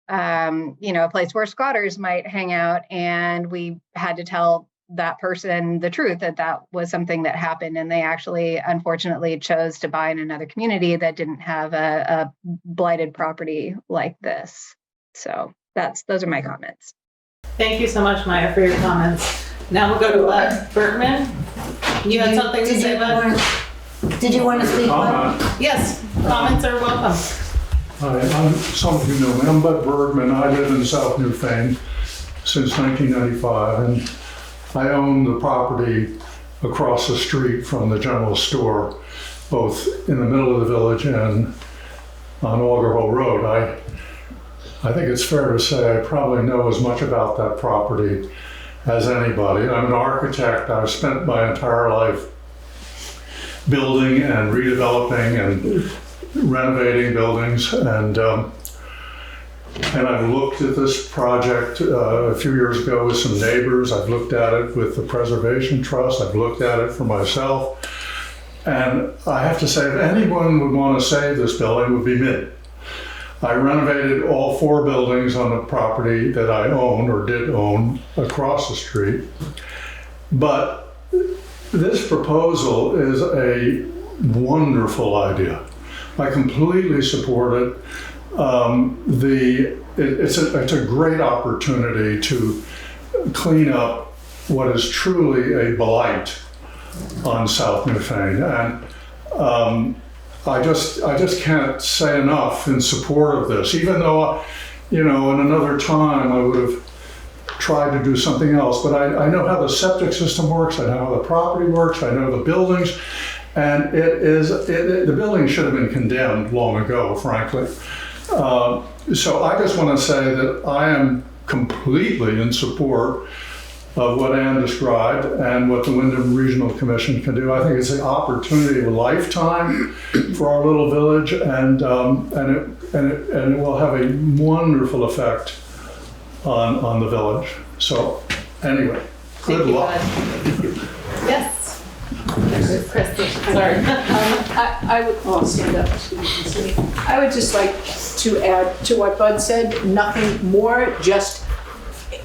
you know, a place where squatters might hang out. And we had to tell that person the truth, that that was something that happened, and they actually unfortunately chose to buy in another community that didn't have a blighted property like this. So those are my comments. Thank you so much, Maya, for your comments. Now we'll go to Bud Bergman. You had something to say, Bud? Did you want to speak? Yes, comments are welcome. Hi, some of you know me. I'm Bud Bergman. I live in South Newfane since 1995, and I own the property across the street from the general store, both in the middle of the village and on Auger Hole Road. I think it's fair to say I probably know as much about that property as anybody. I'm an architect. I've spent my entire life building and redeveloping and renovating buildings, and I've looked at this project a few years ago with some neighbors. I've looked at it with the Preservation Trust. I've looked at it for myself, and I have to say, if anyone would want to save this building, it would be me. I renovated all 4 buildings on the property that I own or did own across the street, but this proposal is a wonderful idea. I completely support it. It's a great opportunity to clean up what is truly a blight on South Newfane, and I just can't say enough in support of this. Even though, you know, in another time I would have tried to do something else, but I know how the septic system works. I know how the property works. I know the buildings. And the building should have been condemned long ago, frankly. So I just want to say that I am completely in support of what Ann described and what the Wyndham Regional Commission can do. I think it's an opportunity of a lifetime for our little village, and it will have a wonderful effect on the village. So anyway, good luck. Yes. Kristen, sorry. I would, oh, stand up so you can see. I would just like to add to what Bud said, nothing more, just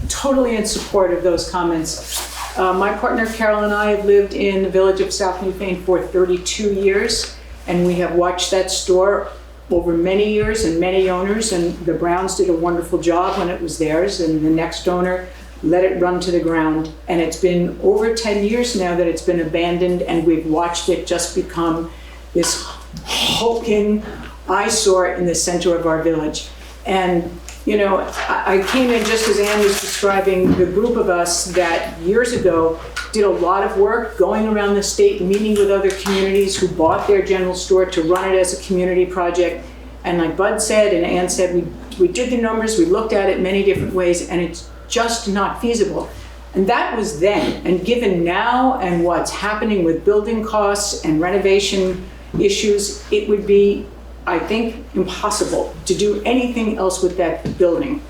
totally in support of those comments. My partner Carol and I have lived in the village of South Newfane for 32 years, and we have watched that store over many years and many owners, and the Browns did a wonderful job when it was theirs, and the next owner let it run to the ground. And it's been over 10 years now that it's been abandoned, and we've watched it just become this hulking eyesore in the center of our village. And, you know, I came in just as Ann was describing the group of us that years ago did a lot of work going around the state, meeting with other communities who bought their general store to run it as a community project. And like Bud said and Ann said, we did the numbers, we looked at it many different ways, and it's just not feasible. And that was then. And given now and what's happening with building costs and renovation issues, it would be, I think, impossible to do anything else with that building.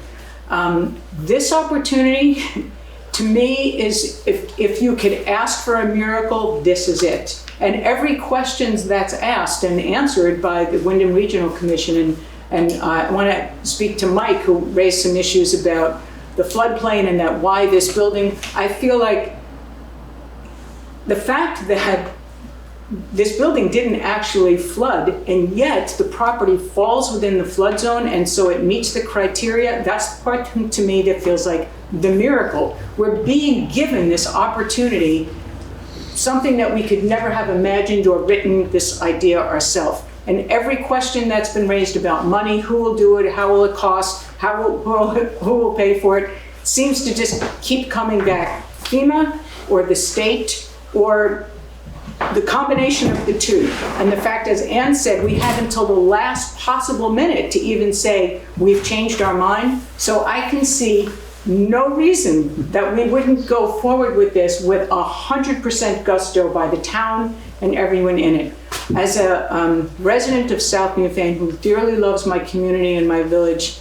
This opportunity, to me, is if you could ask for a miracle, this is it. And every question that's asked and answered by the Wyndham Regional Commission, and I want to speak to Mike, who raised some issues about the floodplain and that why this building. I feel like the fact that this building didn't actually flood, and yet the property falls within the flood zone, and so it meets the criteria, that's the part to me that feels like the miracle. We're being given this opportunity, something that we could never have imagined or written this idea ourselves. And every question that's been raised about money, who will do it, how will it cost, who will pay for it, seems to just keep coming back. FEMA or the state or the combination of the two. And the fact, as Ann said, we had until the last possible minute to even say, we've changed our mind. So I can see no reason that we wouldn't go forward with this with 100% gusto by the town and everyone in it. As a resident of South Newfane who dearly loves my community and my village,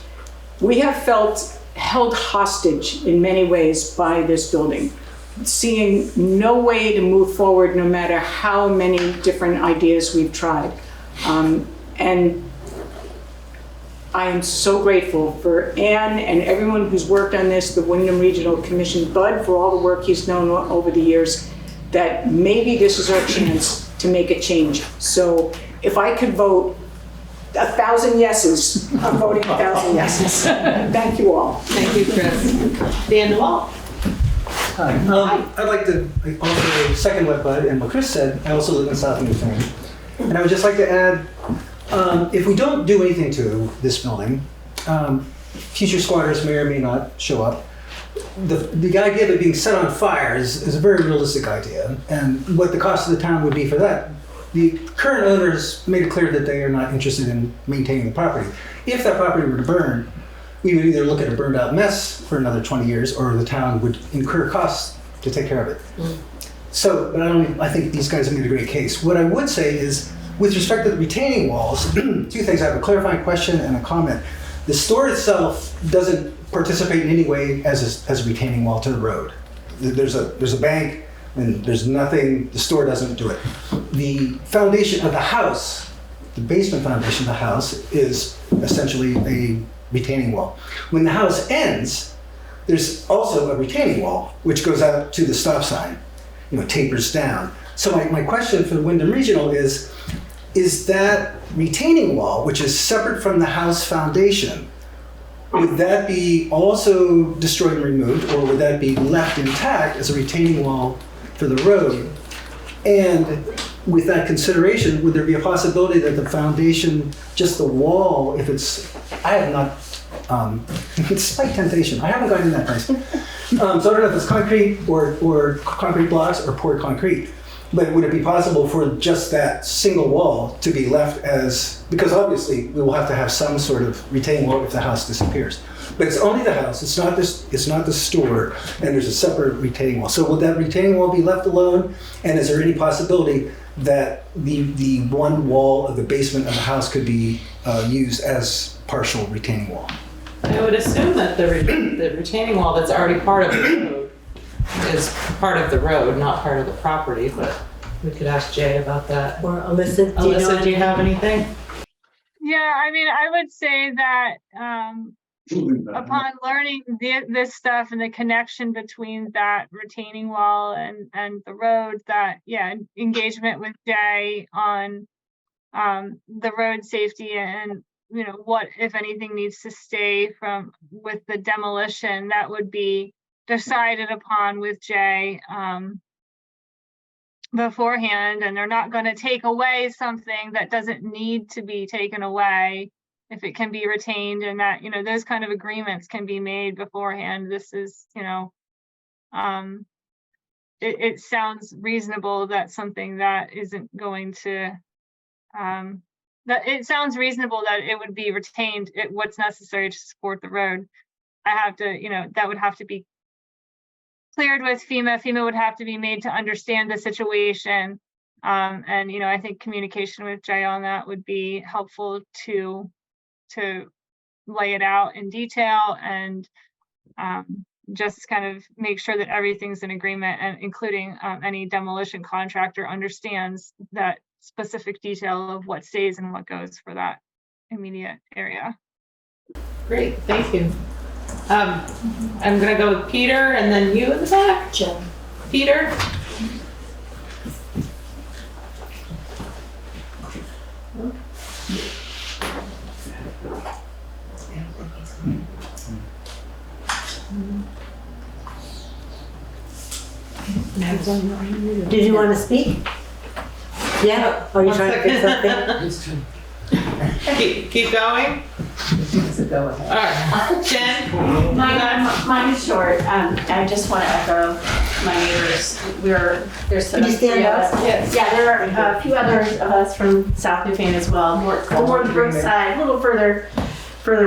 we have felt held hostage in many ways by this building, seeing no way to move forward no matter how many different ideas we've tried. And I am so grateful for Ann and everyone who's worked on this, the Wyndham Regional Commission, Bud, for all the work he's done over the years, that maybe this is our chance to make a change. So if I could vote 1,000 yeses, I'm voting 1,000 yeses. Thank you all. Thank you, Chris. Dan DeWalt. Hi. I'd like to also second what Bud and what Chris said. I also live in South Newfane. And I would just like to add, if we don't do anything to this building, future squatters may or may not show up. The idea of it being set on fire is a very realistic idea. And what the cost of the town would be for that, the current owners made it clear that they are not interested in maintaining the property. If that property were to burn, we would either look at a burned out mess for another 20 years or the town would incur costs to take care of it. So, but I think these guys have made a great case. What I would say is, with respect to the retaining walls, two things. I have a clarifying question and a comment. The store itself doesn't participate in any way as a retaining wall to the road. There's a bank and there's nothing, the store doesn't do it. The foundation of the house, the basement foundation of the house, is essentially a retaining wall. When the house ends, there's also a retaining wall which goes out to the stop sign, tapers down. So my question for the Wyndham Regional is that retaining wall, which is separate from the house foundation, would that be also destroyed and removed, or would that be left intact as a retaining wall for the road? And with that consideration, would there be a possibility that the foundation, just the wall, if it's, I have not, it's like temptation, I haven't gotten in that place. So I don't know if it's concrete or concrete blocks or poured concrete, but would it be possible for just that single wall to be left as, because obviously we will have to have some sort of retaining wall if the house disappears. But it's only the house, it's not the store, and there's a separate retaining wall. So would that retaining wall be left alone? And is there any possibility that the one wall of the basement of the house could be used as partial retaining wall? I would assume that the retaining wall that's already part of the road is part of the road, not part of the property, but we could ask Jay about that. Or Alyssa, do you have anything? Yeah, I mean, I would say that upon learning this stuff and the connection between that retaining wall and the road, that, yeah, engagement with Jay on the road safety and, what, if anything, needs to stay with the demolition, that would be decided upon with Jay beforehand. And they're not going to take away something that doesn't need to be taken away if it can be retained, and that, those kind of agreements can be made beforehand. This is, it sounds reasonable that something that isn't going to, that it sounds reasonable that it would be retained, what's necessary to support the road. I have to, that would have to be cleared with FEMA. FEMA would have to be made to understand the situation. And, I think communication with Jay on that would be helpful to lay it out in detail and just kind of make sure that everything's in agreement, and including any demolition contractor understands that specific detail of what stays and what goes for that immediate area. Great, thank you. I'm gonna go with Peter and then you in the back. Joe. Peter? Did you want to speak? Yeah? Are you trying to fix something? Keep going. All right, Jen? Mine is short. I just want to echo my neighbors. There's some. Can you stand up? Yes. Yeah, there are a few others of us from South Newfane as well. More the Brookside, a little further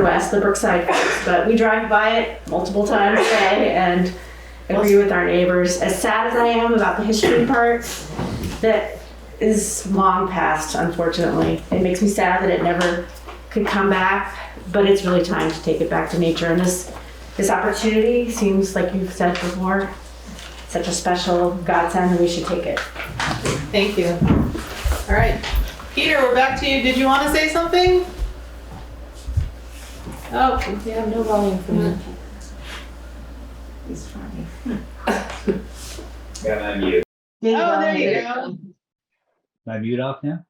west, the Brookside folks. But we drive by it multiple times a day and agree with our neighbors. As sad as I am about the history part, that is long past, unfortunately. It makes me sad that it never could come back, but it's really time to take it back to nature. And this opportunity seems, like you've said before, such a special godsend, and we should take it. Thank you. All right, Peter, we're back to you. Did you want to say something? Oh, We have no volume from that. He's funny. Yeah, I'm mute. Oh, there you go. My mute off now?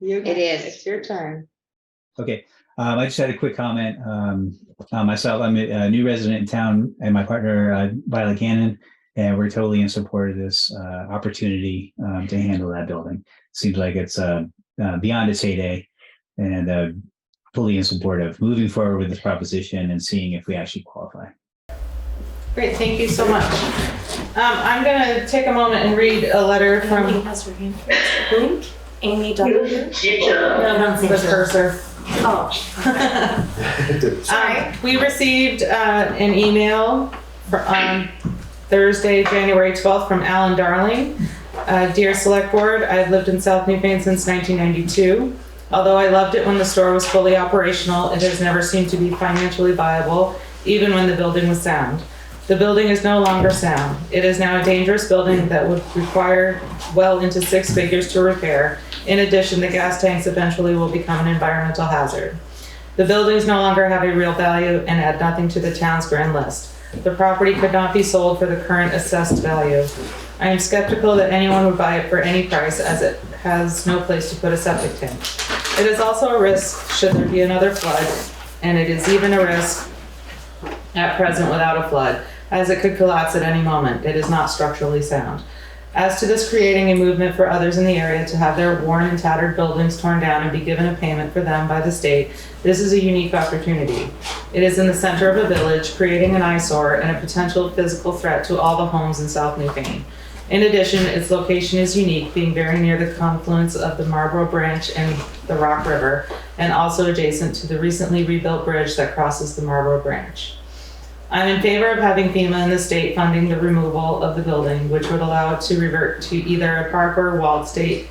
It is. It's your turn. Okay. I just had a quick comment. Myself, I'm a new resident in town, and my partner, Violet Cannon, and we're totally in support of this opportunity to handle that building. Seems like it's beyond its heyday, and fully in support of moving forward with this proposition and seeing if we actually qualify. Great, thank you so much. I'm gonna take a moment and read a letter from. Amy has her hand. Who? Amy W. No, that's the cursor. Oh. Sorry. We received an email on Thursday, January 12th from Alan Darling. Dear Select Board, I've lived in South Newfane since 1992. Although I loved it when the store was fully operational, it has never seemed to be financially viable, even when the building was sound. The building is no longer sound. It is now a dangerous building that would require well into 6 figures to repair. In addition, the gas tanks eventually will become an environmental hazard. The buildings no longer have a real value and add nothing to the town's grand list. The property could not be sold for the current assessed value. I am skeptical that anyone would buy it for any price, as it has no place to put a septic tank. It is also a risk should there be another flood, and it is even a risk at present without a flood, as it could collapse at any moment. It is not structurally sound. As to this creating a movement for others in the area to have their worn and tattered buildings torn down and be given a payment for them by the state, this is a unique opportunity. It is in the center of a village, creating an eyesore and a potential physical threat to all the homes in South Newfane. In addition, its location is unique, being very near the confluence of the Marlboro Branch and the Rock River, and also adjacent to the recently rebuilt bridge that crosses the Marlboro Branch. I'm in favor of having FEMA and the state funding the removal of the building, which would allow it to revert to either a park or walled state,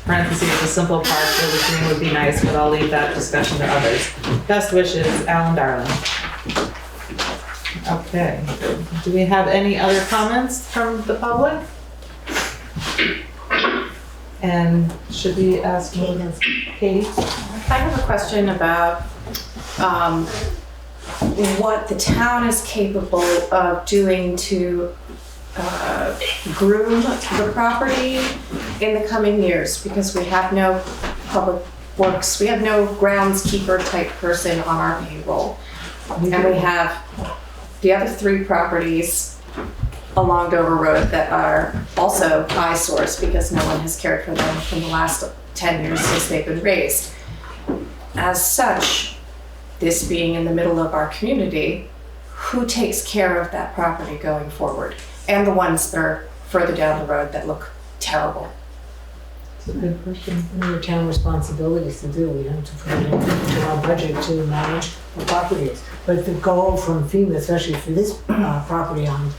parentheses, a simple park where the green would be nice, but I'll leave that discussion to others. Best wishes, Alan Darling. Okay, do we have any other comments from the public? And should we ask Katie? I have a question about what the town is capable of doing to groom the property in the coming years, because we have no public works, we have no groundskeeper type person on our payroll. And we have the other 3 properties along Dover Road that are also eyesores because no one has cared for them for the last 10 years since they've been raised. As such, this being in the middle of our community, who takes care of that property going forward? And the ones that are further down the road that look terrible. It's a good question. They're town responsibilities to do. We have to put it into our budget to manage the properties. But the goal from FEMA, especially for this property on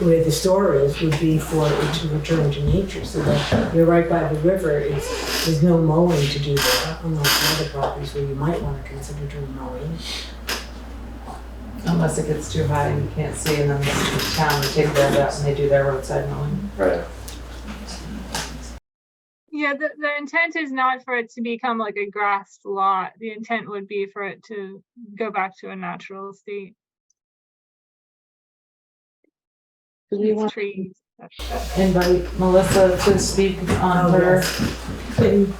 where the store is, would be for it to return to nature. So that you're right by the river. There's no mowing to do there, unlike other properties where you might want to consider doing mowing. Unless it gets too high and you can't see, and then the town would take care of that when they do their roadside mowing. Right. Yeah, the intent is not for it to become like a grassed lot. The intent would be for it to go back to a natural state. Do we want trees? to invite Melissa to speak on her? Can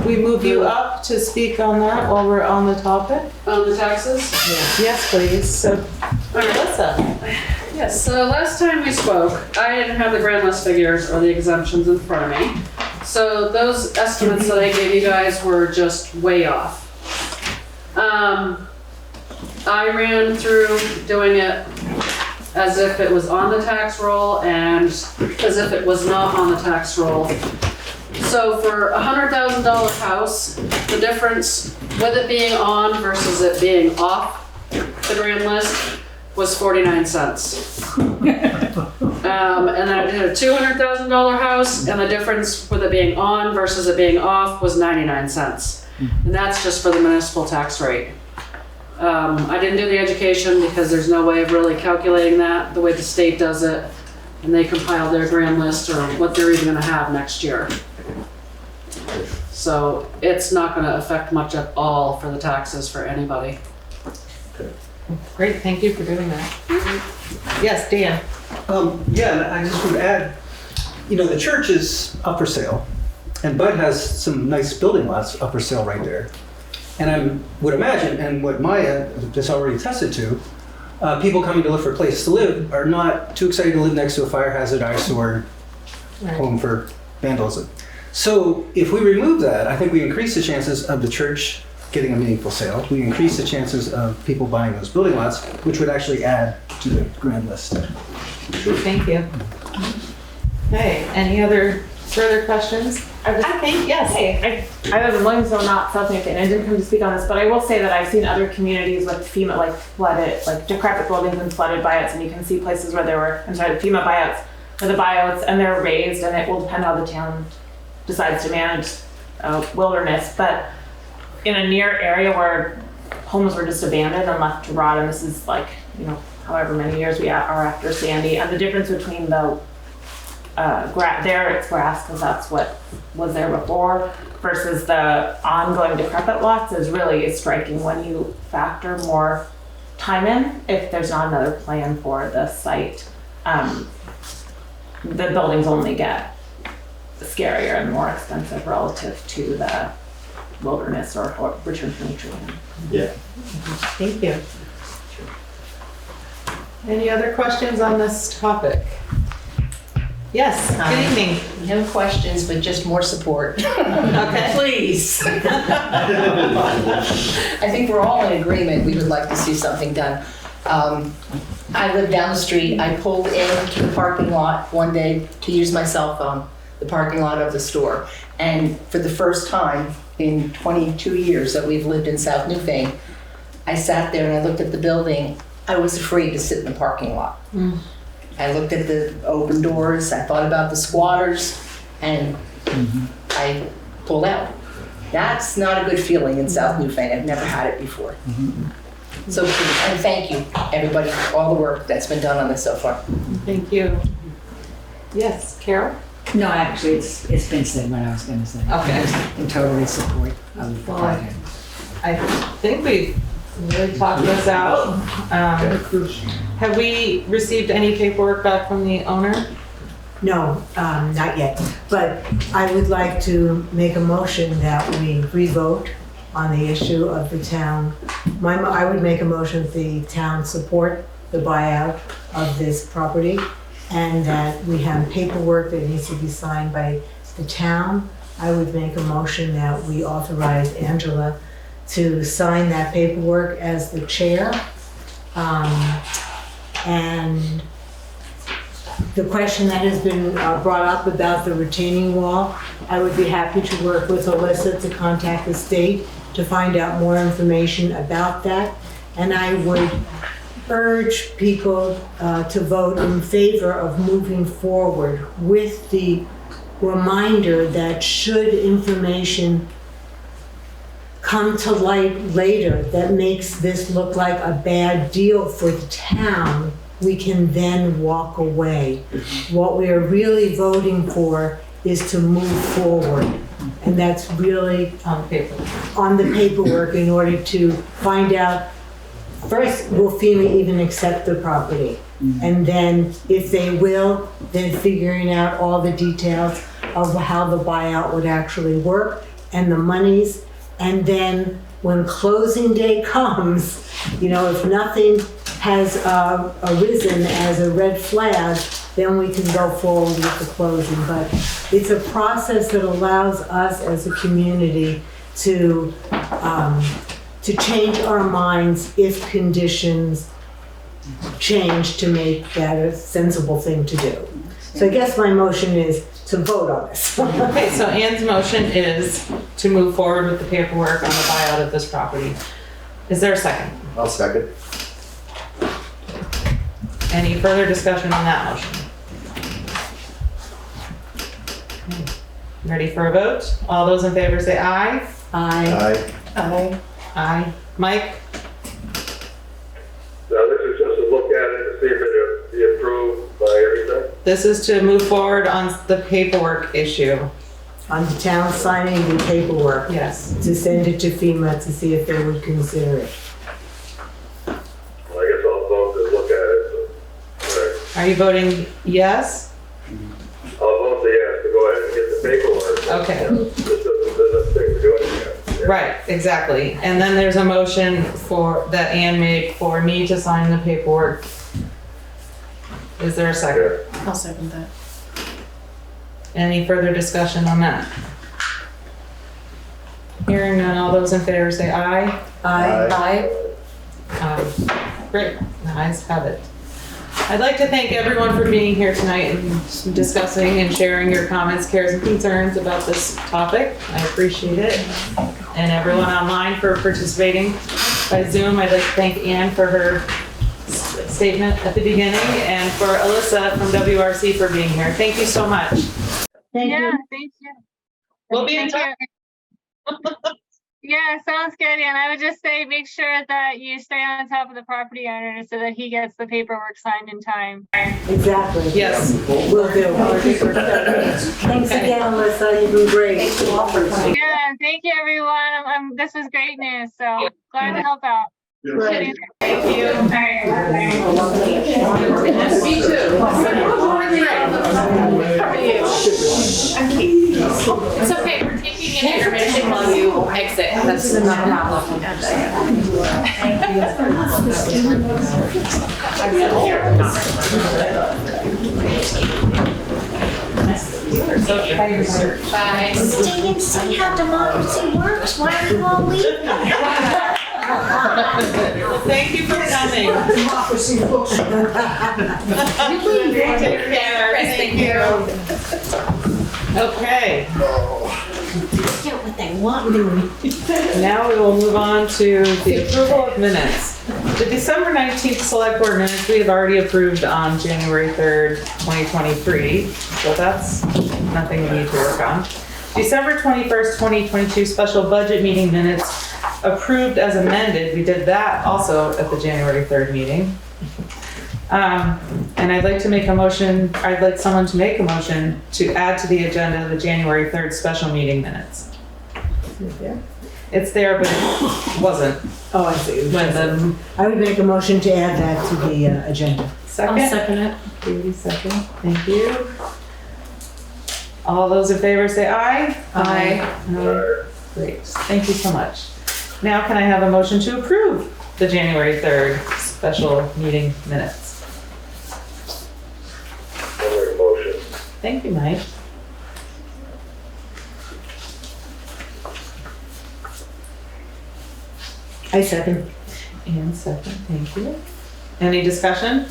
we move you up to speak on that while we're on the topic? On the taxes? Yes, please. So, Melissa. Yes, so last time we spoke, I didn't have the grand list figures or the exemptions in front of me. So those estimates that I gave you guys were just way off. I ran through doing it as if it was on the tax roll and as if it was not on the tax roll. So for a $100,000 house, the difference with it being on versus it being off the grand list was 49 cents. And then I did a $200,000 house, and the difference with it being on versus it being off was 99 cents. And that's just for the municipal tax rate. I didn't do the education because there's no way of really calculating that the way the state does it, and they compile their grand list or what they're even gonna have next year. So it's not gonna affect much at all for the taxes for anybody. Great, thank you for doing that. Yes, Dan. Yeah, and I just would add, the church is up for sale, and Bud has some nice building lots up for sale right there. And I would imagine, and what Maya has already attested to, people coming to look for a place to live are not too excited to live next to a fire hazard eyesore home for vandalism. So if we remove that, I think we increase the chances of the church getting a meaningful sale. We increase the chances of people buying those building lots, which would actually add to the grand list. Thank you. Okay, any other further questions? I think, yes. Hey, I live in Williamsville, not South Newfane. I didn't come to speak on this, but I will say that I've seen other communities with FEMA, like flooded, like decrepit buildings and flooded buyouts, and you can see places where there were, the FEMA buyouts, where the buyouts, and they're raised, and it will depend how the town decides to manage wilderness. But in a near area where homes were just abandoned and left to rot, and this is like, however many years we are after Sandy, and the difference between the there it's grass because that's what was there before versus the ongoing decrepit lots is really striking when you factor more time in. If there's not another plan for the site, the buildings only get scarier and more expensive relative to the wilderness or return to nature. Yeah. Thank you. Any other questions on this topic? Yes, good evening. No questions, but just more support. Okay. Please. I think we're all in agreement. We would like to see something done. I live down the street. I pulled into the parking lot one day to use my cell phone, the parking lot of the store. And for the first time in 22 years that we've lived in South Newfane, I sat there and I looked at the building. I was afraid to sit in the parking lot. I looked at the open doors, I thought about the squatters, and I pulled out. That's not a good feeling in South Newfane. I've never had it before. So please, and thank you, everybody, for all the work that's been done on this so far. Thank you. Yes, Carol? No, actually, it's been said what I was going to say. Okay. In total support of the project. I think we really talked this out. Have we received any paperwork back from the owner? No, not yet. But I would like to make a motion that we re-vote on the issue of the town. I would make a motion that the town support the buyout of this property and that we have paperwork that needs to be signed by the town. I would make a motion that we authorize Angela to sign that paperwork as the chair. And the question that has been brought up about the retaining wall, I would be happy to work with Alyssa to contact the state to find out more information about that. And I would urge people to vote in favor of moving forward with the reminder that should information come to light later that makes this look like a bad deal for the town, we can then walk away. What we are really voting for is to move forward. And that's really on the paperwork in order to find out, first, will FEMA even accept the property? And then if they will, then figuring out all the details of how the buyout would actually work and the monies. And then when closing day comes, if nothing has arisen as a red flag, then we can go forward with the closing. But It's a process that allows us as a community to change our minds if conditions change to make that a sensible thing to do. So I guess my motion is to vote on this. Okay, so Ann's motion is to move forward with the paperwork on the buyout of this property. Is there a second? I'll second. Any further discussion on that motion? Okay. Ready for a vote? All those in favor say aye. Aye. Aye. Aye. Mike? Now, this is just to look at it to see if it'll be approved by everything. This is to move forward on the paperwork issue. On the town signing the paperwork. Yes. To send it to FEMA to see if they would consider it. Well, I guess I'll vote to look at it. So, all right. Are you voting yes? I'll vote the yes to go ahead and get the paperwork. Okay. This doesn't thing to do anything. Yeah. Right, exactly. And then there's a motion that Ann made for me to sign the paperwork. Is there a second? I'll second that. Any further discussion on that? Hearing none, all those in favor say aye. Aye. Aye. Great, the ayes have it. I'd like to thank everyone for being here tonight and discussing and sharing your comments, cares, and concerns about this topic. I appreciate it. And everyone online for participating by Zoom. I'd like to thank Ann for her statement at the beginning and for Alyssa from WRC for being here. Thank you so much. Thank you. Thank you. We'll be in Thank touch. Yeah, sounds good. And I would just say, make sure that you stay on top of the property owner so that he gets the paperwork signed in time. Exactly. Yes. Will do. Thanks again, Alyssa. You've been great. Yeah, thank you, everyone. This was great news, so glad to help out. Thank you. Me too. I'm Kate. It's okay, we're taking an intermission while you exit. That's not a problem. Bye. Stay and see how democracy works. Why are you all leaving? Thank you for coming. Democracy looks. Take care. Thank you. Okay. Get what they want. Now we will move on to the approval of minutes. The December 19th Select Board minutes we have already approved on January 3rd, 2023. So that's nothing we need to work on. December 21st, 2022 special budget meeting minutes approved as amended. We did that also at the January 3rd meeting. And I'd like to make a motion, I'd like someone to make a motion to add to the agenda the January 3rd special meeting minutes. It's there, but it wasn't. Oh, I see. When I would make a motion to add that to the agenda. Second? I'll second it. Katie, second. Thank you. All those in favor say aye. Aye. Great. Thank you so much. Now can I have a motion to approve the January 3rd special meeting minutes? I'll make a motion. Thank you, Mike. I second. And second, thank you. Any discussion?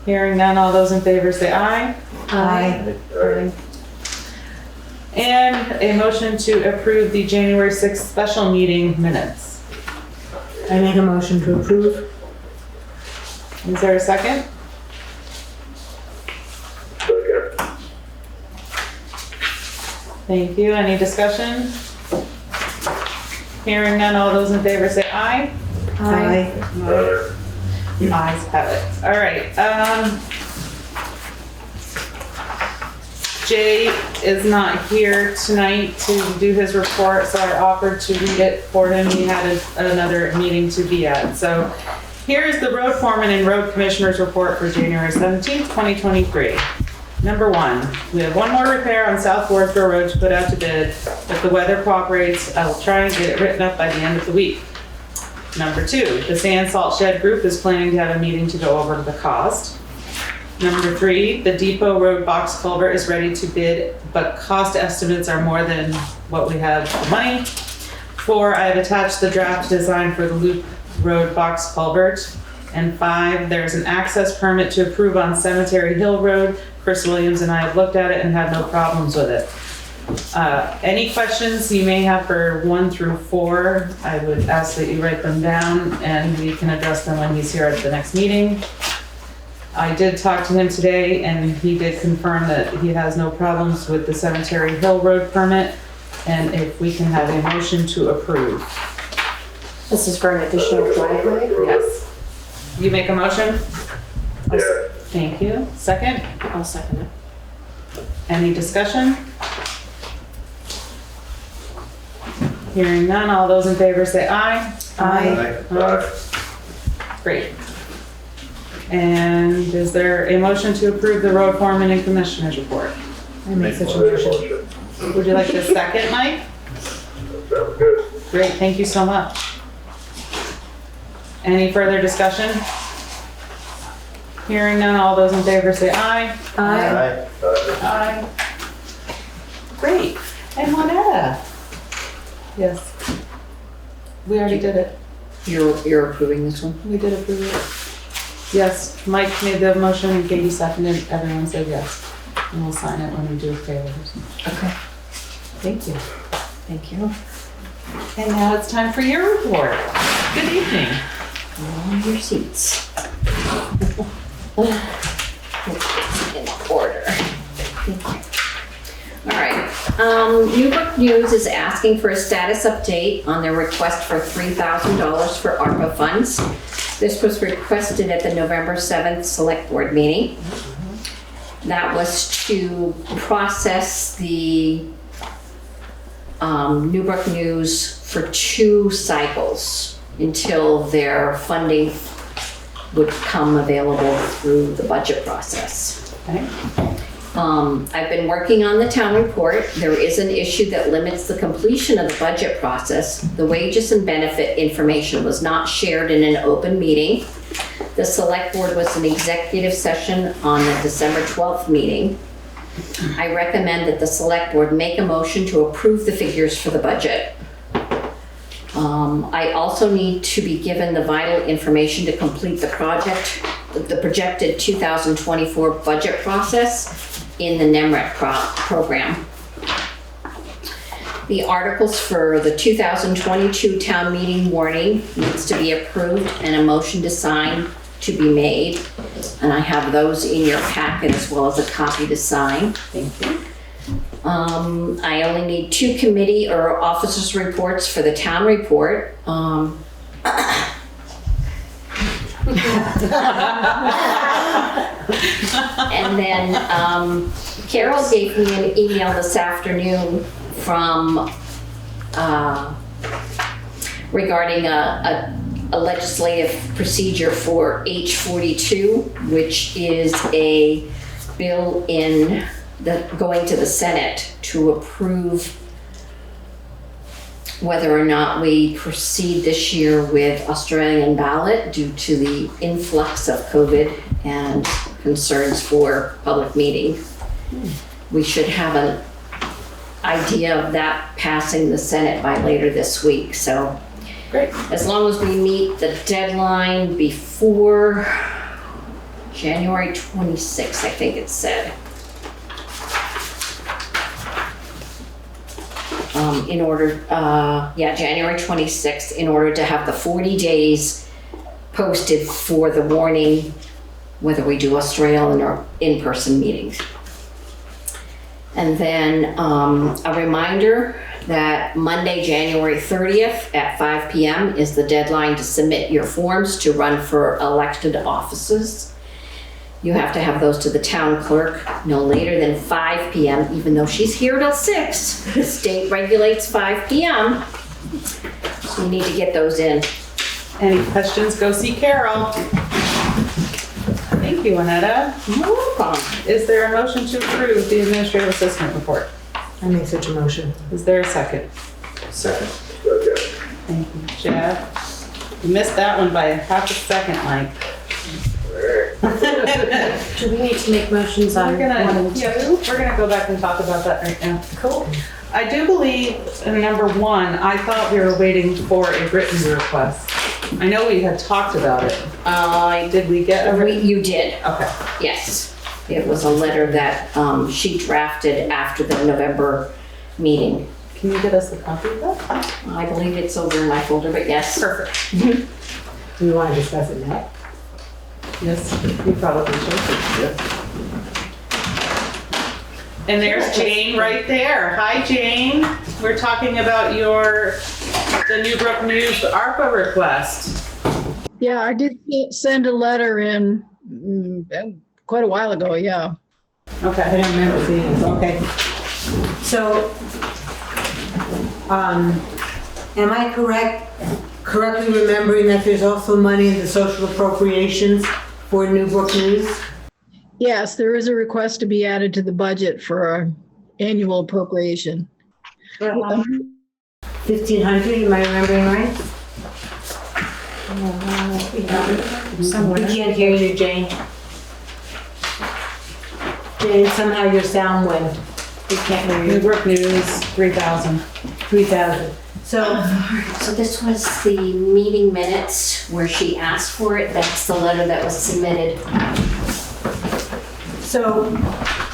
Hearing none, all those in favor say aye. Aye. And a motion to approve the January 6th special meeting minutes. I make a motion to approve. Is there a second? Second. Thank you. Any discussion? Hearing none, all those in favor say aye. Aye. The ayes have it. All right. Jay is not here tonight to do his report, so I offered to read it for him. He had another meeting to be at. So here is the road foreman and road commissioner's report for January 17th, 2023. Number 1, we have one more repair on South Wardboro Road to put out to bid. If the weather cooperates, I will try and get it written up by the end of the week. Number 2, the sand salt shed group is planning to have a meeting to go over the cost. Number 3, the Depot Road box culvert is ready to bid, but cost estimates are more than what we have for money. 4, I have attached the draft design for the Loop Road box culvert. And 5, there's an access permit to approve on Cemetery Hill Road. Chris Williams and I have looked at it and have no problems with it. Any questions you may have for 1 through 4, I would ask that you write them down and we can address them when he's here at the next meeting. I did talk to him today and he did confirm that he has no problems with the Cemetery Hill Road permit, and if we can have a motion to approve. This is for an additional driveway? Yes. You make a motion? Yeah. Thank you. Second? I'll second it. Any discussion? Hearing none, all those in favor say aye. Aye. Great. And is there a motion to approve the road foreman and commissioners report? I make such a motion. Would you like to second, Mike? Sounds good. Great, thank you so much. Any further discussion? Hearing none, all those in favor say aye. Aye. Aye. Great. And Juanetta? Yes. We already did it. You're approving this one? We did approve it. Yes, Mike made the motion and Katie seconded. Everyone said yes. And we'll sign it when we do favors. Okay. Thank you. Thank you. And now it's time for your report. Good evening. On your seats. In order. All right. Newbrook News is asking for a status update on their request for $3,000 for ARPA funds. This was requested at the November 7th Select Board meeting. That was to process the Newbrook News for 2 cycles until their funding would come available through the budget process. Okay. I've been working on the town report. There is an issue that limits the completion of the budget process. The wages and benefit information was not shared in an open meeting. The select board was an executive session on the December 12th meeting. I recommend that the select board make a motion to approve the figures for the budget. I also need to be given the vital information to complete the projected 2024 budget process in the NEMREC program. The articles for the 2022 town meeting warning needs to be approved and a motion to sign to be made. And I have those in your packet as well as a copy to sign. Thank you. I only need 2 committee or officers' reports for the town report. And then Carol gave me an email this afternoon from regarding a legislative procedure for H42, which is a bill going to the Senate to approve whether or not we proceed this year with Australian ballot due to the influx of COVID and concerns for public meeting. We should have an idea of that passing the Senate by later this week. So great. As long as we meet the deadline before January 26th, I think it said. January 26th, in order to have the 40 days posted for the warning, whether we do Australian or in-person meetings. And then a reminder that Monday, January 30th at 5 p.m. is the deadline to submit your forms to run for elected offices. You have to have those to the town clerk no later than 5 p.m., even though she's here till 6. The state regulates 5 p.m. So you need to get those in. Any questions, go see Carol. Thank you, Juanetta. No problem. Is there a motion to approve the administrative assistant report? I make such a motion. Is there a second? Second. Thank you, Jeff. You missed that one by half a second, Mike. Alright. Do we need to make motions on We're gonna, one and yeah, two? we're gonna go back and talk about that right now. Cool. I do believe, in number one, I thought we were waiting for a written request. I know we had talked about it. Did we get a written? You did. Okay. Yes. It was a letter that she drafted after the November meeting. Can you get us a copy of that? I believe it's over in my folder, but yes. Perfect. Do you want to discuss it now? Yes, you probably should. And there's Jane right there. Hi, Jane. We're talking about the Newbrook News ARPA request. Yeah, I did send a letter in quite a while ago, yeah. Okay, I don't remember seeing it, okay. So, am I correctly remembering that there's also money in the social appropriations for Newbrook News? Yes, there is a request to be added to the budget for our annual appropriation. 1,500, am I remembering right? We can't hear you, Jane. Jane, somehow your sound went. We can't hear you. Newbrook News, 3,000. 3,000. So this was the meeting minutes where she asked for it. That's the letter that was submitted. So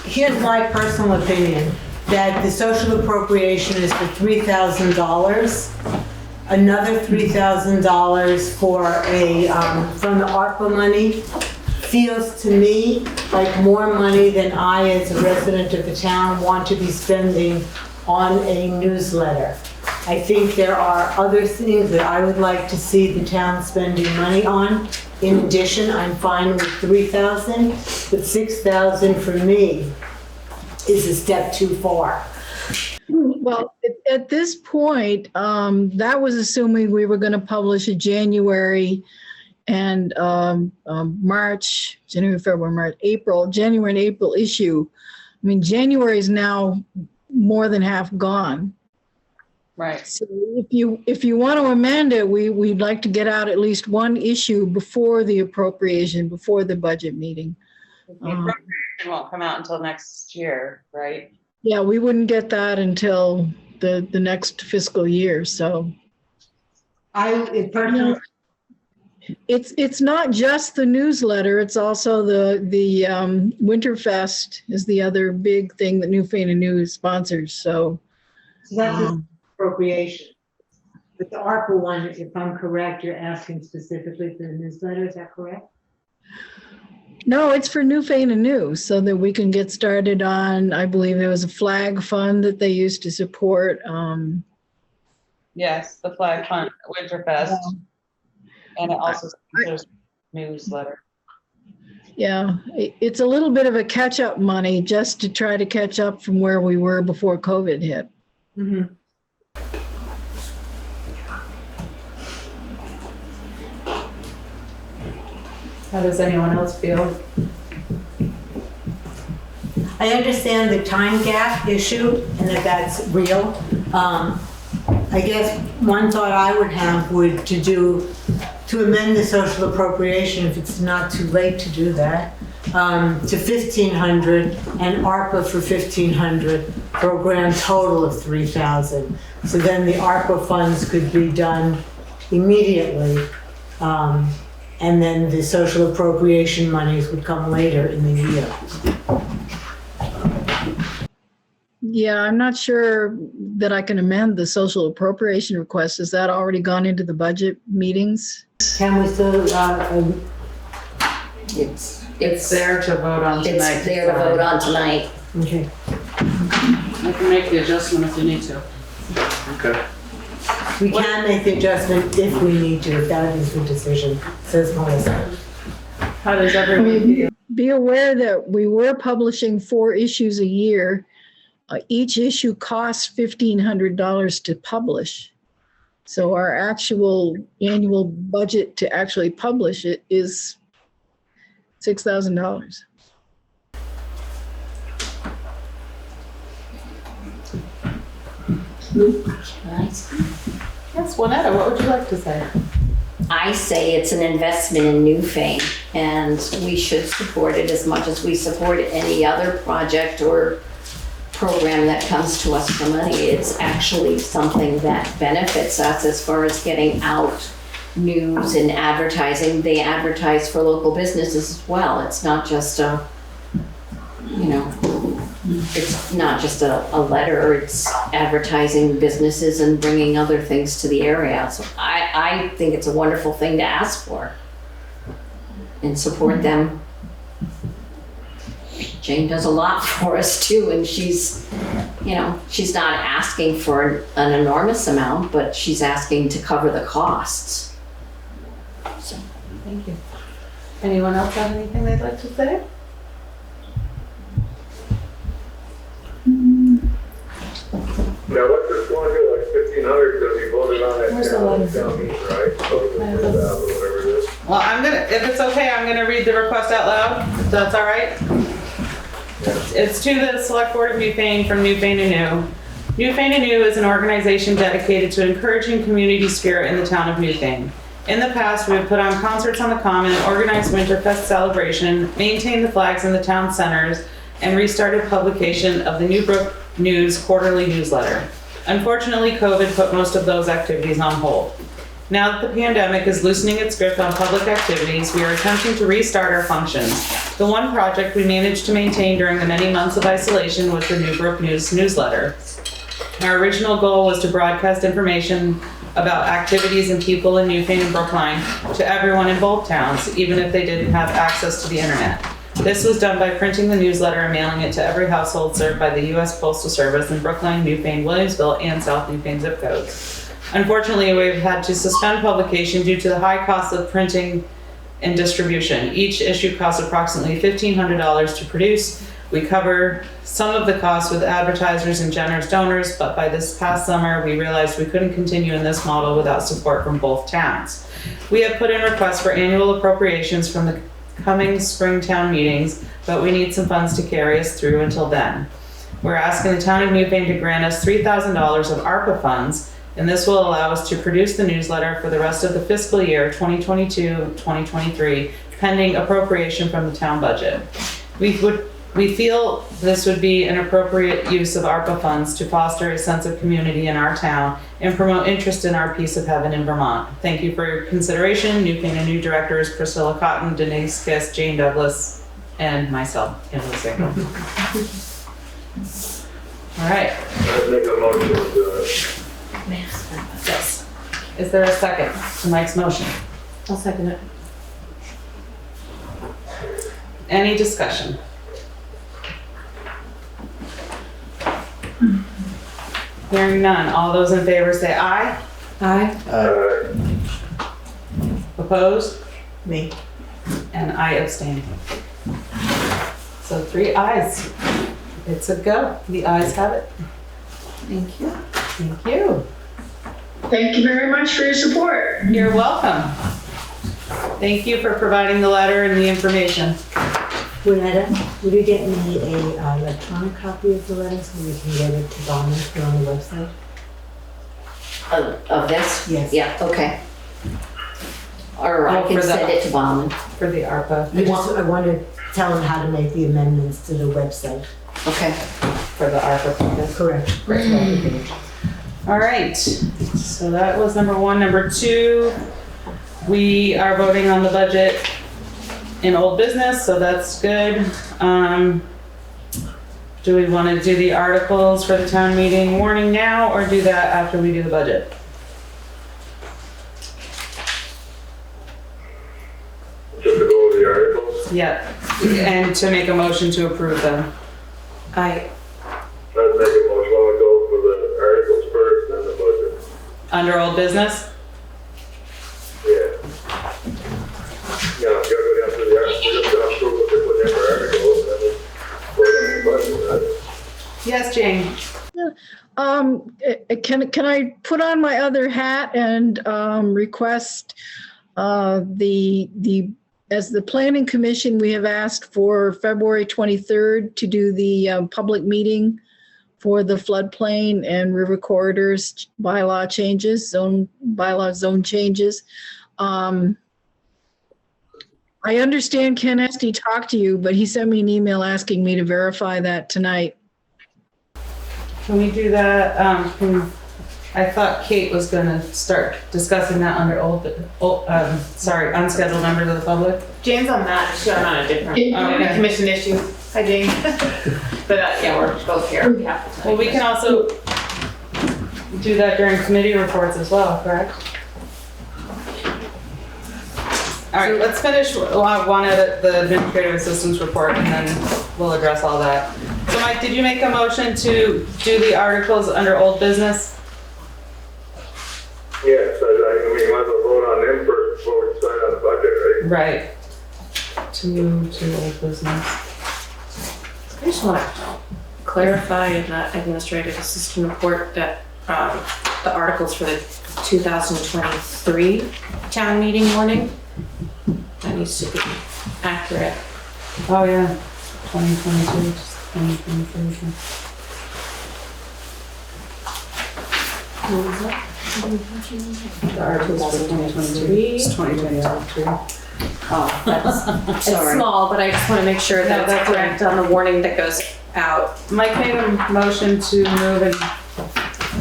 here's my personal opinion, that the social appropriation is for $3,000. Another $3,000 for from the ARPA money feels to me like more money than I, as a resident of the town, want to be spending on a newsletter. I think there are other things that I would like to see the town spending money on. In addition, I'm fine with 3,000, but 6,000 for me is a step too far. Well, at this point, that was assuming we were going to publish a January and March, January, February, March, April, January and April issue. I mean, January is now more than half gone. Right. So if you want to amend it, we'd like to get out at least one issue before the appropriation, before the budget meeting. The appropriation won't come out until next year, right? Yeah, we wouldn't get that until the next fiscal year. So it's not just the newsletter. It's also the Winterfest is the other big thing that Newfane News sponsors. So that's appropriation. But the ARPA one, if I'm correct, you're asking specifically for the newsletter, is that correct? No, it's for Newfane News, so that we can get started on, I believe there was a flag fund that they used to support. Yes, the flag fund, Winterfest. And it also sponsors newsletter. Yeah, it's a little bit of a catch-up money just to try to catch up from where we were before COVID hit. Mm-hmm. How does anyone else feel? I understand the time gap issue and that that's real. I guess one thought I would have would to amend the social appropriation, if it's not too late to do that, to 1,500 and ARPA for 1,500 for a grand total of 3,000. So then the ARPA funds could be done immediately. And then the social appropriation monies would come later in the year. Yeah, I'm not sure that I can amend the social appropriation request. Has that already gone into the budget meetings? Can we still, It's there to vote on tonight. It's there to vote on tonight. Okay. I can make the adjustment if you need to. Okay. We can make the adjustment if we need to, if that is the decision, says Melissa. How does everyone feel? Be aware that we were publishing 4 issues a year. Each issue costs $1,500 to publish. So our actual annual budget to actually publish it is $6,000. Yes, Juanetta, what would you like to say? I say it's an investment in Newfane, and we should support it as much as we support any other project or program that comes to us for money. It's actually something that benefits us as far as getting out news and advertising. They advertise for local businesses as well. It's not just a, it's not just a letter, it's advertising businesses and bringing other things to the area. So I think it's a wonderful thing to ask for and support them. Jane does a lot for us too, and she's not asking for an enormous amount, but she's asking to cover the costs. So. Thank you. Anyone else have anything they'd like to say? Now, what's this going to, like 1,500 gonna be voted on at town meeting, right? Or whatever it is. Well, if it's okay, I'm gonna read the request out loud, if that's all right. It's to the Select Board of Newfane from Newfane Anew. Newfane Anew is an organization dedicated to encouraging community spirit in the town of Newfane. In the past, we have put on concerts on the Common, organized Winterfest celebration, maintained the flags in the town centers, and restarted publication of the Newbrook News quarterly newsletter. Unfortunately, COVID put most of those activities on hold. Now that the pandemic is loosening its grip on public activities, we are attempting to restart our functions. The one project we managed to maintain during the many months of isolation was the Newbrook News newsletter. Our original goal was to broadcast information about activities and people in Newfane and Brookline to everyone in both towns, even if they didn't have access to the internet. This was done by printing the newsletter and mailing it to every household served by the U.S. Postal Service in Brookline, Newfane, Williamsville, and South Newfane zip codes. Unfortunately, we've had to suspend publication due to the high cost of printing and distribution. Each issue costs approximately $1,500 to produce. We cover some of the costs with advertisers and generous donors, but by this past summer, we realized we couldn't continue in this model without support from both towns. We have put in requests for annual appropriations from the coming spring town meetings, but we need some funds to carry us through until then. We're asking the town of Newfane to grant us $3,000 of ARPA funds, and this will allow us to produce the newsletter for the rest of the fiscal year 2022-2023, pending appropriation from the town budget. We feel this would be an appropriate use of ARPA funds to foster a sense of community in our town and promote interest in our piece of heaven in Vermont. Thank you for your consideration. Newfane and new directors Priscilla Cotton, Denise Kiss, Jane Douglas, and myself, Kimberly Single. All right. I'd make a motion to Yes. Is there a second to Mike's motion? I'll second it. Any discussion? Hearing none. All those in favor say aye. Aye. Opposed? Me. And I abstain. So 3 ayes. It's a go. The ayes have it. Thank you. Thank you. Thank you very much for your support. You're welcome. Thank you for providing the letter and the information. Renetta, would you get me a electronic copy of the letter so we can get it to Donna and put on the website? Of this? Yes. Yeah, okay. Or I can send it to Bauman. For the ARPA. I want to tell them how to make the amendments to the website. Okay. For the ARPA project. Correct. All right, so that was number 1. Number 2, we are voting on the budget in old business, so that's good. Do we want to do the articles for the town meeting warning now, or do that after we do the budget? just to go over the articles. Yep, and to make a motion to approve them. Aye. I'd make a motion, I would go for the articles first, then the budget. Under old business? Yeah. Yeah, you gotta go down through the articles, you just gotta approve what they put in for articles, and then go down the budget, right? Yes, Jane. Can I put on my other hat and request as the planning commission, we have asked for February 23rd to do the public meeting for the floodplain and river corridors bylaw changes, zone changes. I understand Ken Esty talked to you, but he sent me an email asking me to verify that tonight. Can we do that? I thought Kate was gonna start discussing that under unscheduled members of the public. Jane's on that, she's on a different Okay. commission issue. Hi, Jane. But yeah, we're both here. Well, we can also do that during committee reports as well, correct? All right, let's finish one of the administrative assistance report and then we'll address all that. So Mike, did you make a motion to do the articles under old business? Yes, I mean, you might as well vote on them first before we decide on the budget, right? Right. To old business. I just want to clarify in the administrative assistant report that the articles for the 2023 town meeting warning, that needs to be accurate. Oh, yeah. 2022, 2023. What was that? The articles for 2023. It's 2023. Oh, that's, it's small, but I just want to make sure that No, it's correct on the warning that goes out. Mike made a motion to move and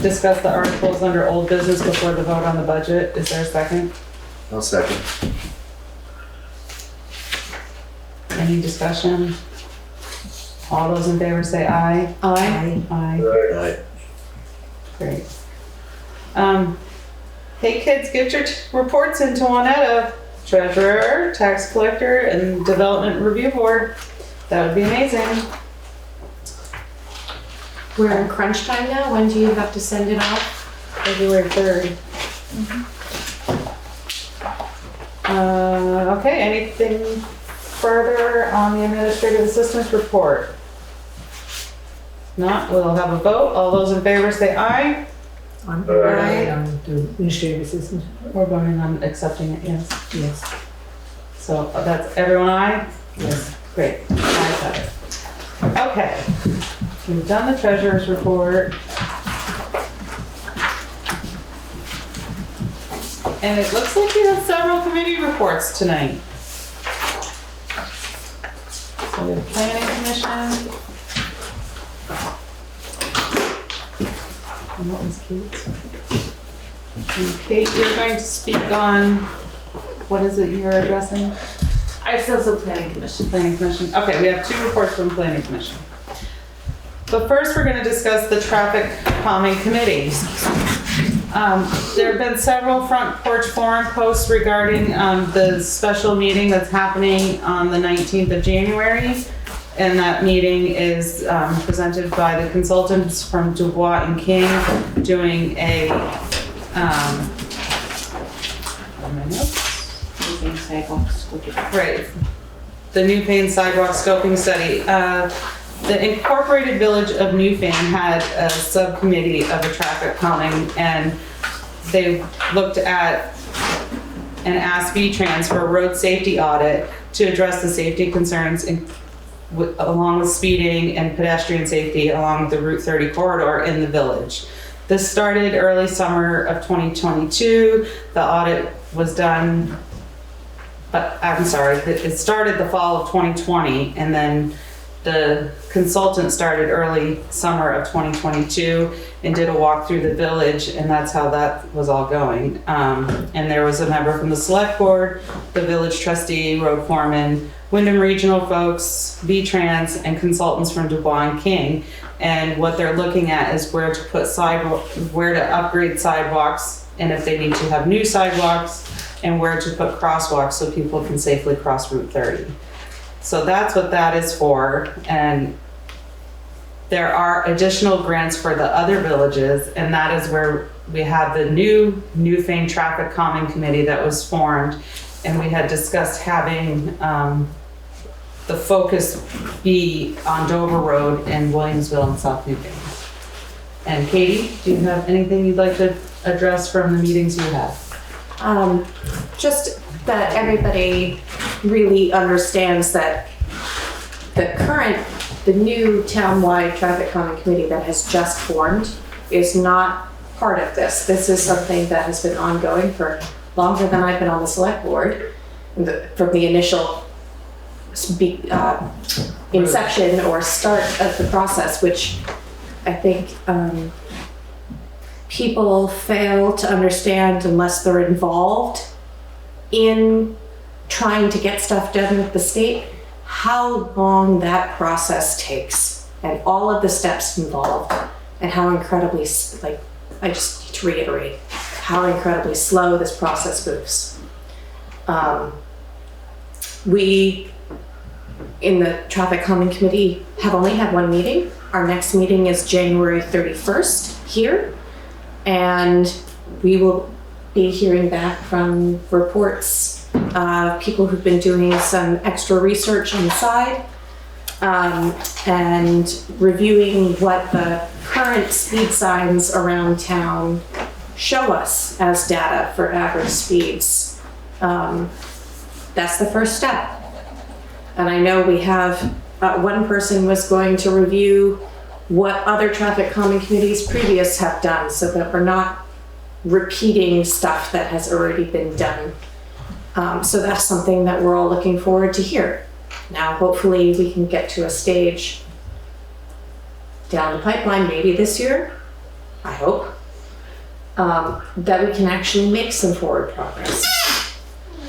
discuss the articles under old business before the vote on the budget. Is there a second? I'll second. Any discussion? All those in favor say aye. Aye. Aye. Aye. Great. Hey kids, get your reports into Juanetta, treasurer, tax collector, and development review board. That would be amazing. We're in crunch time now. When do you have to send it off? February 3rd. Okay, anything further on the administrative assistance report? Not, we'll have a vote. All those in favor say aye. On the administrative assistant. We're voting on accepting it, yes. Yes. So that's everyone aye? Yes. Great. Ayes have it. Okay. We've done the treasurer's report. And it looks like we have several committee reports tonight. So we have planning commission. And what was Kate's? And Kate, you're going to speak on, what is it you're addressing? I still said planning commission. Planning commission. Okay, we have two reports from planning commission. But first, we're going to discuss the traffic calming committee. There have been several front porch forum posts regarding the special meeting that's happening on the 19th of January. And that meeting is presented by the consultants from Dubois and King doing a, right, the Newfane sidewalk scoping study. The Incorporated Village of Newfane had a subcommittee of a traffic calming, and they looked at and asked V-Trans for a road safety audit to address the safety concerns along with speeding and pedestrian safety along the Route 30 corridor in the village. This started early summer of 2022. The audit was done, but I'm sorry, it started the fall of 2020, and then the consultant started early summer of 2022 and did a walk through the village, and that's how that was all going. And there was a member from the Selectboard, the village trustee, road foreman, Wyndham Regional folks, V-Trans, and consultants from Dubois and King. And what they're looking at is where to put where to upgrade sidewalks, and if they need to have new sidewalks, and where to put crosswalks so people can safely cross Route 30. So that's what that is for. And there are additional grants for the other villages, and that is where we have the new Newfane Traffic Calming Committee that was formed. And we had discussed having the focus be on Dover Road and Williamsville and South Newfane. And Katie, do you have anything you'd like to address from the meetings you had? Just that everybody really understands that the new townwide traffic calming committee that has just formed is not part of this. This is something that has been ongoing for longer than I've been on the select board, from the initial inception or start of the process, which I think people fail to understand unless they're involved in trying to get stuff done with the state, how long that process takes and all of the steps involved, and how incredibly, like, I just need to reiterate how incredibly slow this process moves. We in the Traffic Calming Committee have only had one meeting. Our next meeting is January 31st here, and we will be hearing back from reports of people who've been doing some extra research on the side, and reviewing what the current speed signs around town show us as data for average speeds. That's the first step. And I know we have, one person was going to review what other traffic calming committees previous have done, so that we're not repeating stuff that has already been done. So that's something that we're all looking forward to hear. Now, hopefully we can get to a stage down the pipeline, maybe this year, I hope, that we can actually make some forward progress.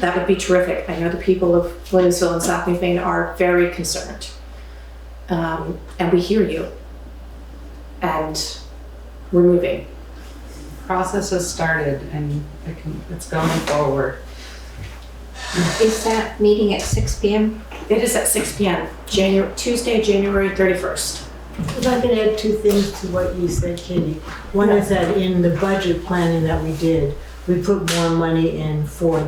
That would be terrific. I know the people of Williamsville and South Newfane are very concerned. And we hear you. And we're moving. Process has started and it's going forward. Is that meeting at 6 p.m.? It is at 6 p.m. Tuesday, January 31st. If I can add two things to what you said, Katie. One is that in the budget planning that we did, we put more money in for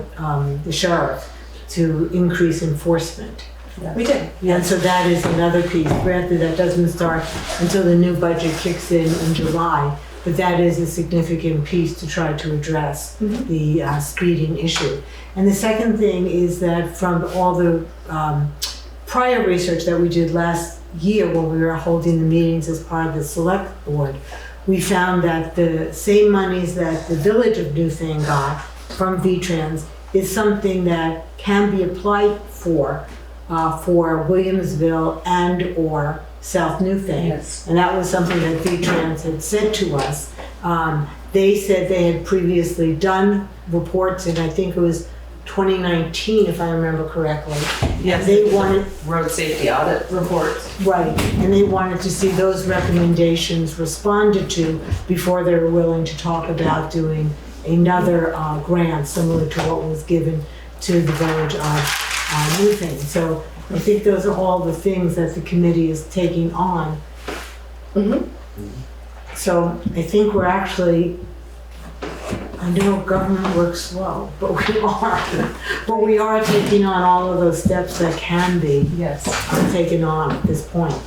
the sheriff to increase enforcement. We did. And so that is another piece. Granted, that doesn't start until the new budget kicks in July, but that is a significant piece to try to address the speeding issue. And the second thing is that from all the prior research that we did last year when we were holding the meetings as part of the Selectboard, we found that the same monies that the Village of Newfane got from VTrans is something that can be applied for Williamsville and or South Newfane. Yes. And that was something that VTrans had said to us. They said they had previously done reports, and I think it was 2019, if I remember correctly. Yes, they wanted road safety audit reports. Right, and they wanted to see those recommendations responded to before they were willing to talk about doing another grant similar to what was given to the Village of Newfane. So I think those are all the things that the committee is taking on. So I think we're actually, I know government works slow, but we are taking on all of those steps that can be taken on at this point.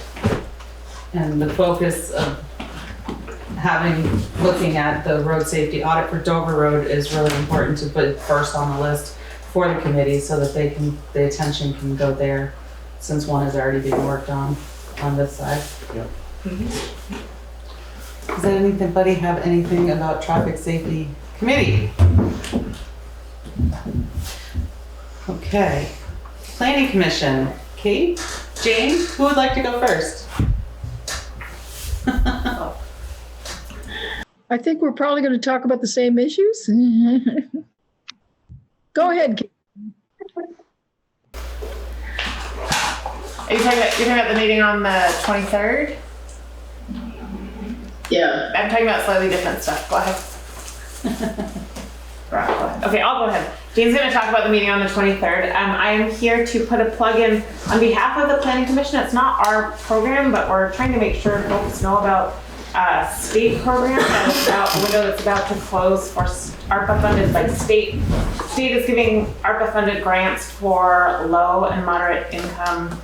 And the focus of looking at the road safety audit for Dover Road is really important to put first on the list for the committee so that the attention can go there, since one is already being worked on this side. Yep. Does anybody have anything about traffic safety committee? Okay. Planning Commission. Kate? Jane? Who would like to go first? I think we're probably going to talk about the same issues. Go ahead, Kate. You're talking about the meeting on the 23rd? Yeah. I'm talking about slightly different stuff. Go ahead. Right, go ahead. Okay, I'll go ahead. Jane's going to talk about the meeting on the 23rd. I am here to put a plug in on behalf of the Planning Commission. It's not our program, but we're trying to make sure folks know about a state program that is about a window that's about to close for ARPA funded, like state is giving ARPA funded grants for low and moderate income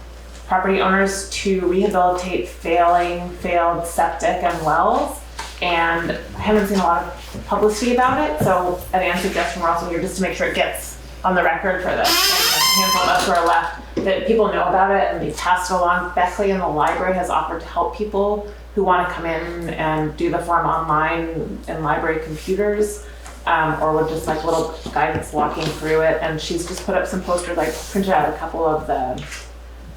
property owners to rehabilitate failed septic and wells. And I haven't seen a lot of publicity about it, so at Ann's suggestion, we're also here just to make sure it gets on the record for the handful of us who are left, that people know about it and be passed along. Beckley in the library has offered to help people who want to come in and do the form online in library computers. or with just like little guidance walking through it. And she's just put up some posters, like printed out a couple of the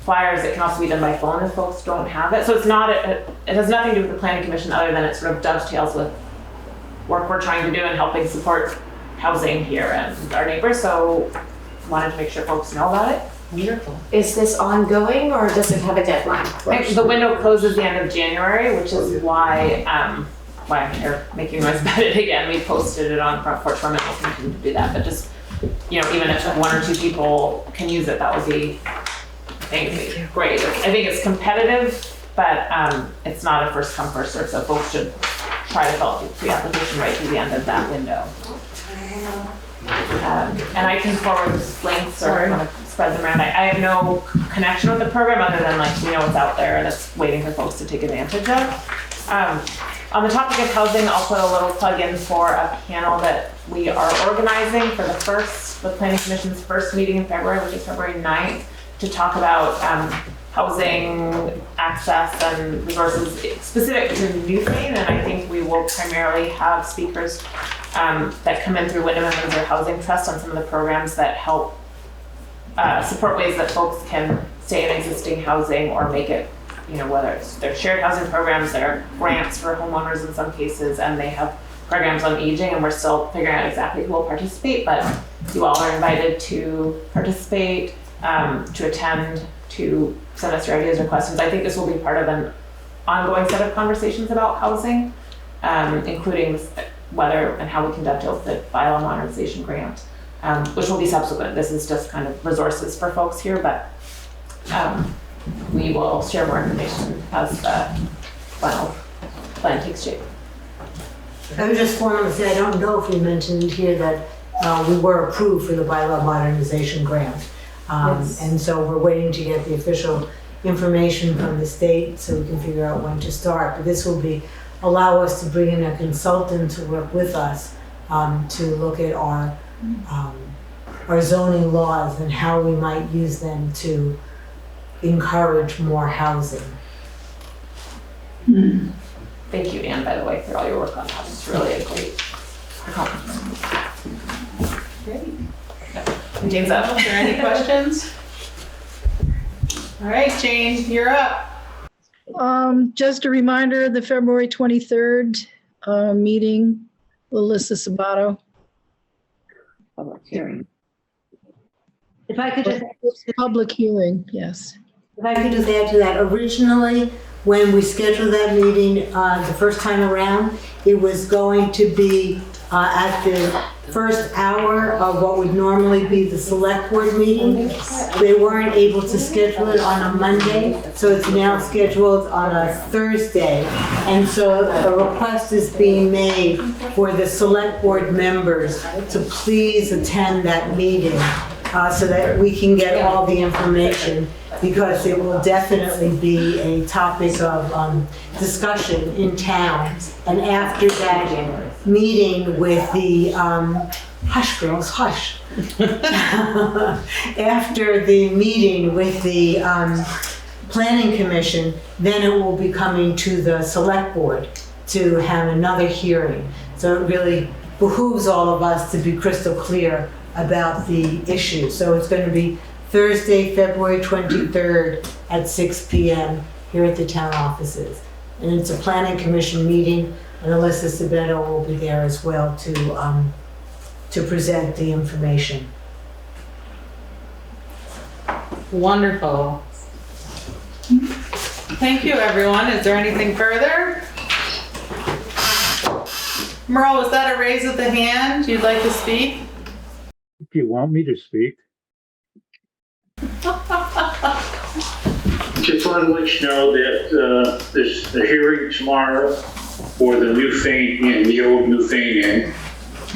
flyers. It can also be done by phone if folks don't have it. So it's not, it has nothing to do with the planning commission other than it sort of dovetails with work we're trying to do and helping support housing here and our neighbors. So wanted to make sure folks know about it. Wonderful. Is this ongoing or does it have a deadline? The window closes the end of January, which is why I'm here making noise about it again. We posted it on Front Porch Foreman. We'll continue to do that, but just, you know, even if one or two people can use it, that would be, I think, great. I think it's competitive, but it's not a first come first serve, so folks should try to fill out the application right through the end of that window. And I can forward links or want to spread them around. I have no connection with the program other than like, we know it's out there and it's waiting for folks to take advantage of. On the topic of housing, I'll put a little plug in for a panel that we are organizing for the Planning Commission's first meeting in February, which is February 9th, to talk about housing access and resources specific to Newfane. And I think we will primarily have speakers that come in through Wyndham and Windsor Housing Trust on some of the programs that help support ways that folks can stay in existing housing or make it, you know, whether it's their shared housing programs, their grants for homeowners in some cases, and they have programs on aging, and we're still figuring out exactly who will participate, but you all are invited to participate, to attend, to send us your ideas or questions. I think this will be part of an ongoing set of conversations about housing, including whether and how we can dovetail the bylaw modernization grant, which will be subsequent. This is just kind of resources for folks here, but we will share more information as the final plan takes shape. I would just formally say, I don't know if we mentioned here that we were approved for the bylaw modernization grant. Yes. And so we're waiting to get the official information from the state so we can figure out when to start. But this will allow us to bring in a consultant to work with us to look at our zoning laws and how we might use them to encourage more housing. Thank you, Anne, by the way, for all your work on that. It's really a great accomplishment. Great. Jane's up. Is there any questions? All right, Jane, you're up. Just a reminder, the February 23rd meeting, Alyssa Sabetto. Public hearing. If I could just Public hearing, yes. If I could just add to that, originally, when we scheduled that meeting the first time around, it was going to be at the first hour of what would normally be the select board meeting. They weren't able to schedule it on a Monday, so it's now scheduled on a Thursday. And so a request is being made for the select board members to please attend that meeting so that we can get all the information, because it will definitely be a topic of discussion in town. And after that meeting with the, hush girls, hush. After the meeting with the planning commission, then it will be coming to the select board to have another hearing. So it really behooves all of us to be crystal clear about the issue. So it's going to be Thursday, February 23rd at 6 p.m. here at the town offices. And it's a planning commission meeting, and Alyssa Sabetto will be there as well to present the information. Wonderful. Thank you, everyone. Is there anything further? Merle, was that a raise of the hand? You'd like to speak? If you want me to speak. Just want to let you know that there's a hearing tomorrow for the Newfane Inn, the old Newfane Inn.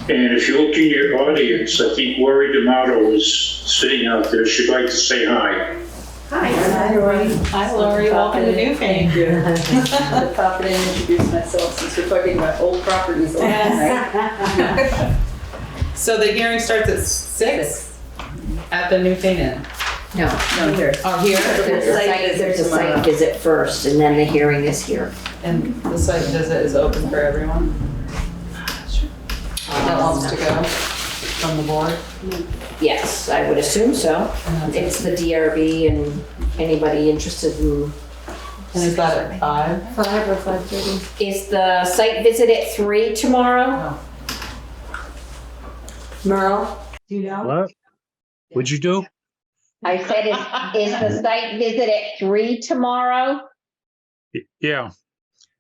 And if you look in your audience, I think Lori D'Amato is sitting out there. She'd like to say hi. Hi. Hi, Lori. Hi, Lori. Welcome to Newfane. Thank you. I'll pop in and introduce myself since we're talking about old properties. Right? So the hearing starts at 6 at the Newfane Inn? No. No, here. Oh, here? There's a site visit first, and then the hearing is here. And the site visit is open for everyone? that wants to go from the board? Yes, I would assume so. It's the DRB and anybody interested in. And is that at 5? 5 or 5:30? Is the site visit at 3 tomorrow? Merle, do you know? What? What'd you do? I said, is the site visit at 3 tomorrow? Yeah.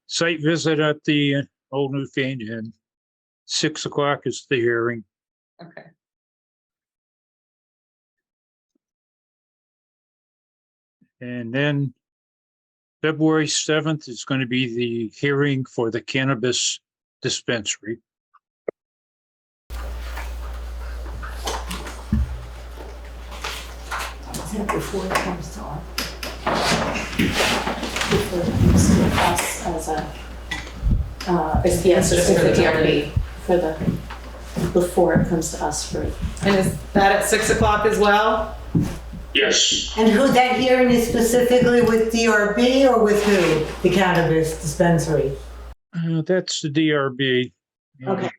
Site visit at the Old Newfane Inn. 6 o'clock is the hearing. Okay. And then February 7th is going to be the hearing for the cannabis dispensary. Is that before it comes to our? Before it comes to us as a, Yes, just for the DRB. for the, before it comes to us for. And is that at 6 o'clock as well? Yes. And who, that hearing is specifically with DRB or with who? The cannabis dispensary? That's the DRB. Okay.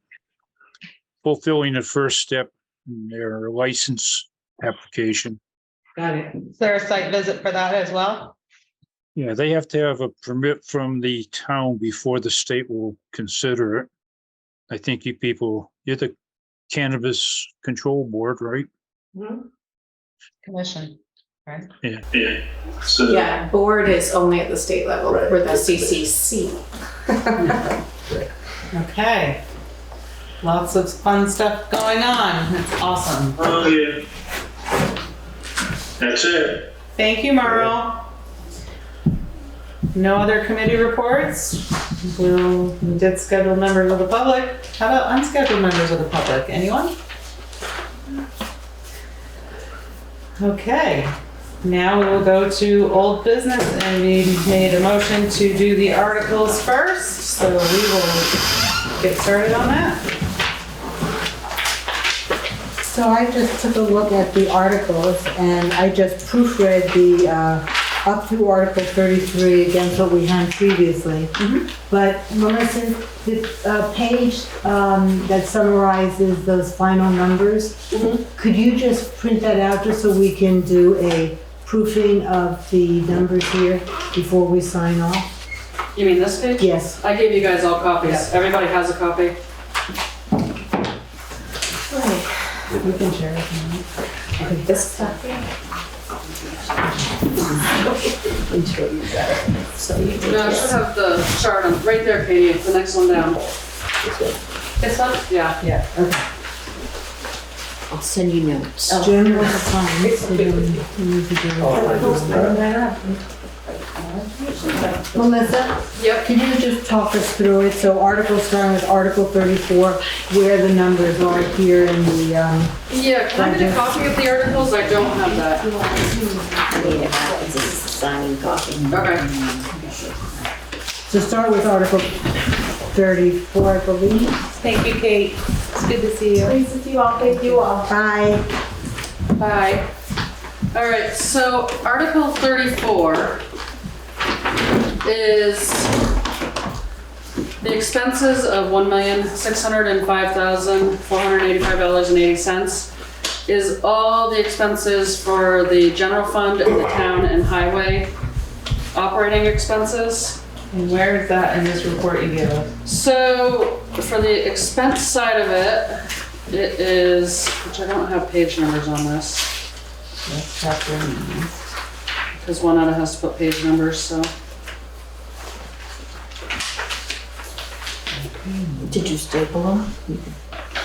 Fulfilling the first step in their license application. Got it. Is there a site visit for that as well? Yeah, they have to have a permit from the town before the state will consider it. I think you people, you're the Cannabis Control Board, right? Commission, right? Yeah. Yeah. So, Yeah, board is only at the state level. Right. We're the CCC. Okay. Lots of fun stuff going on. That's awesome. Oh, yeah. That's it. Thank you, Merle. No other committee reports? We did schedule members of the public. How about unscheduled members of the public? Anyone? Okay. Now we will go to old business, and we made a motion to do the articles first, so we will get started on that. So I just took a look at the articles and I just proofread the, up through Article 33 against what we had previously. But Melissa, the page that summarizes those final numbers, could you just print that out just so we can do a proofing of the numbers here before we sign off? You mean this page? Yes. I gave you guys all copies. Yeah. Everybody has a copy. You can share it. And this stuff here. Until you got it. So you no, I should have the chart on right there, Katie. The next one down. This one? Yeah. Yeah. Okay. I'll send you notes. General funds. So we need to do it. Melissa? Yep. Can you just talk us through it? So article starting with Article 34, where the numbers are here in the, Yeah, can I get a copy of the articles? I don't have that. I need it. This is a signing copy. Okay. so start with Article 34, I believe. Thank you, Kate. It's good to see you. Nice to see you all. Thank you all. Bye. Bye. All right, so Article 34 is the expenses of $1,605,485.80 is all the expenses for the general fund and the town and highway operating expenses. And where is that in this report you gave us? So for the expense side of it, it is, which I don't have page numbers on this. That's chapter 9. Because one out of has to put page numbers, so. Did you staple them?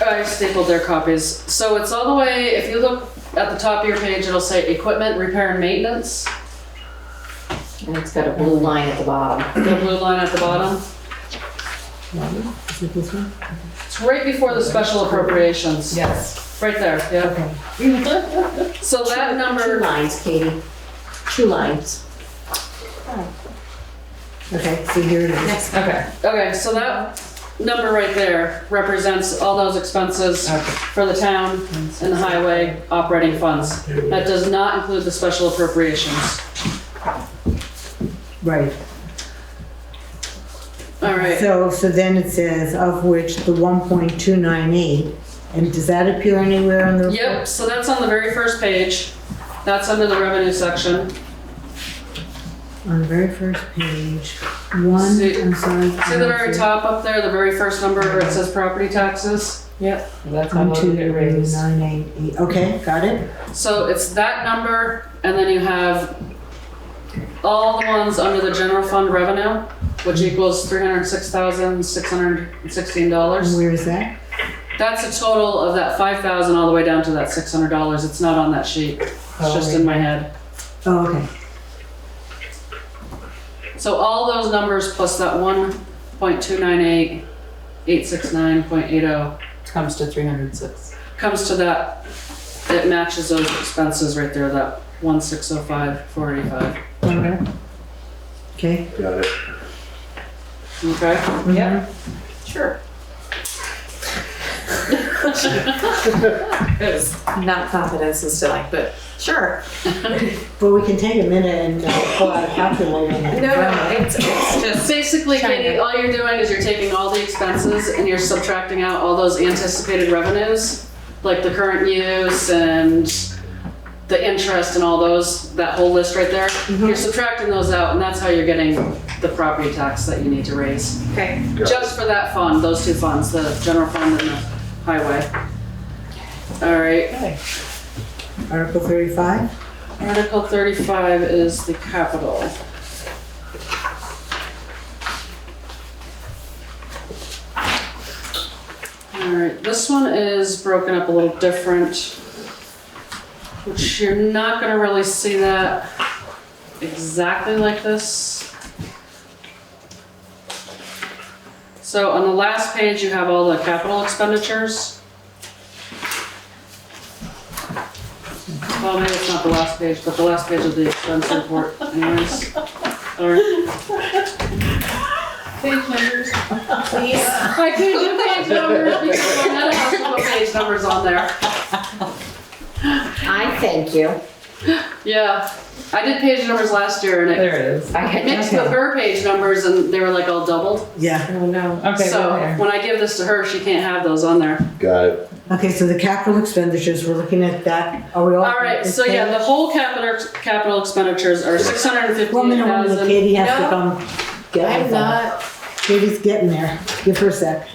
I stapled their copies. So it's all the way, if you look at the top of your page, it'll say equipment, repair and maintenance. And it's got a blue line at the bottom. The blue line at the bottom. Is it this one? It's right before the special appropriations. Yes. Right there, yeah. Okay. So that number. 2 lines, Katie. 2 lines. Okay, so here it is. Okay. Okay, so that number right there represents all those expenses for the town and the highway operating funds. That does not include the special appropriations. Right. All right. So then it says, of which the 1.298, and does that appear anywhere on the report? Yep, so that's on the very first page. That's under the revenue section. On the very first page, I'm sorry. See the very top up there, the very first number where it says property taxes? Yep, that's how much it raised. 12988. Okay, got it. So it's that number, and then you have all the ones under the general fund revenue, which equals $306,616. Where is that? That's a total of that 5,000 all the way down to that $600. It's not on that sheet. It's just in my head. Oh, okay. So all those numbers plus that 1.298,869.80 Comes to 306. comes to that. It matches those expenses right there. That 1,605,485. Okay. Got it. Okay. Yep. Sure. Not confidence instilling, but sure. Well, we can take a minute and pull out a calculator. No, it's just basically, Katie, all you're doing is you're taking all the expenses and you're subtracting out all those anticipated revenues, like the current use and the interest and all those, that whole list right there. You're subtracting those out, and that's how you're getting the property tax that you need to raise. Okay. Just for that fund, those two funds, the general fund and the highway. All right. Okay. Article 35? Article 35 is the capital. All right, this one is broken up a little different, which you're not gonna really see that exactly like this. So on the last page, you have all the capital expenditures. Well, maybe it's not the last page, but the last page of the expense report anyways. Sorry. Page numbers, please. I could do page numbers because Lynetta has to put page numbers on there. I thank you. Yeah, I did page numbers last year and There it is. I mixed with her page numbers and they were like all doubled. Yeah. Oh no. Okay. So right there. when I give this to her, she can't have those on there. Got it. Okay, so the capital expenditures, we're looking at that. Are we all? All right, so yeah, the whole capital expenditures are One minute, $658,000. Katie has to No, come get I'm it. not. Katie's getting there. Give her a sec.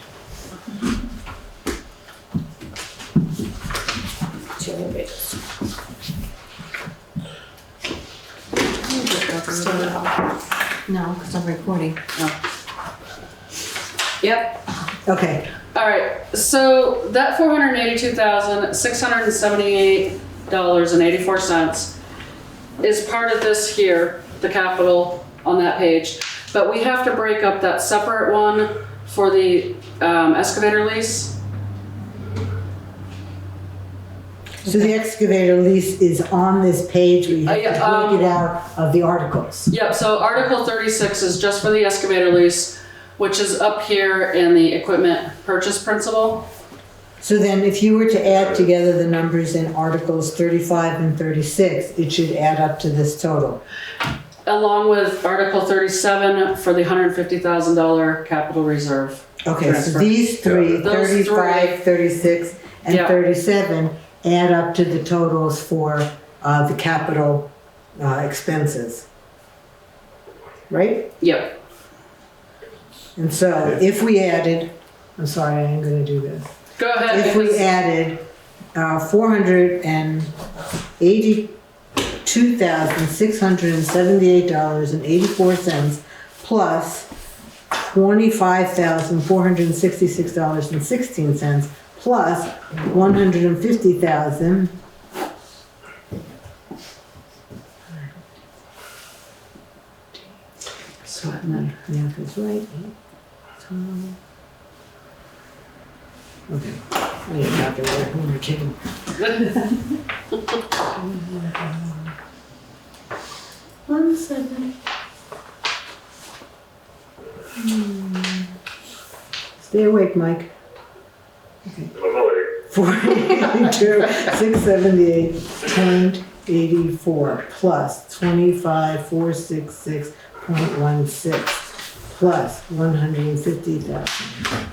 No, because I'm recording. Yep. Okay. All right, so that $482,678.84 is part of this here, the capital on that page. But we have to break up that separate one for the excavator lease. So the excavator lease is on this page. We have yeah, to break it out of the articles. Yep, so Article 36 is just for the excavator lease, which is up here in the equipment purchase principle. So then if you were to add together the numbers in Articles 35 and 36, it should add up to this total. Along with Article 37 for the $150,000 capital reserve. Okay, transfer. so these three, Those 35, 36, and Yeah. 37, add up to the totals for the capital expenses. Right? Yep. And so if we added, I'm sorry, I ain't gonna do this. Go ahead. If we because- added $482,678.84 plus $25,466.16 plus $150,000. So math is right. Okay. I need a calculator. Who am I kidding? One second. Stay awake, Mike. Okay. 482,678.84 plus 25,466.16 plus 150,000.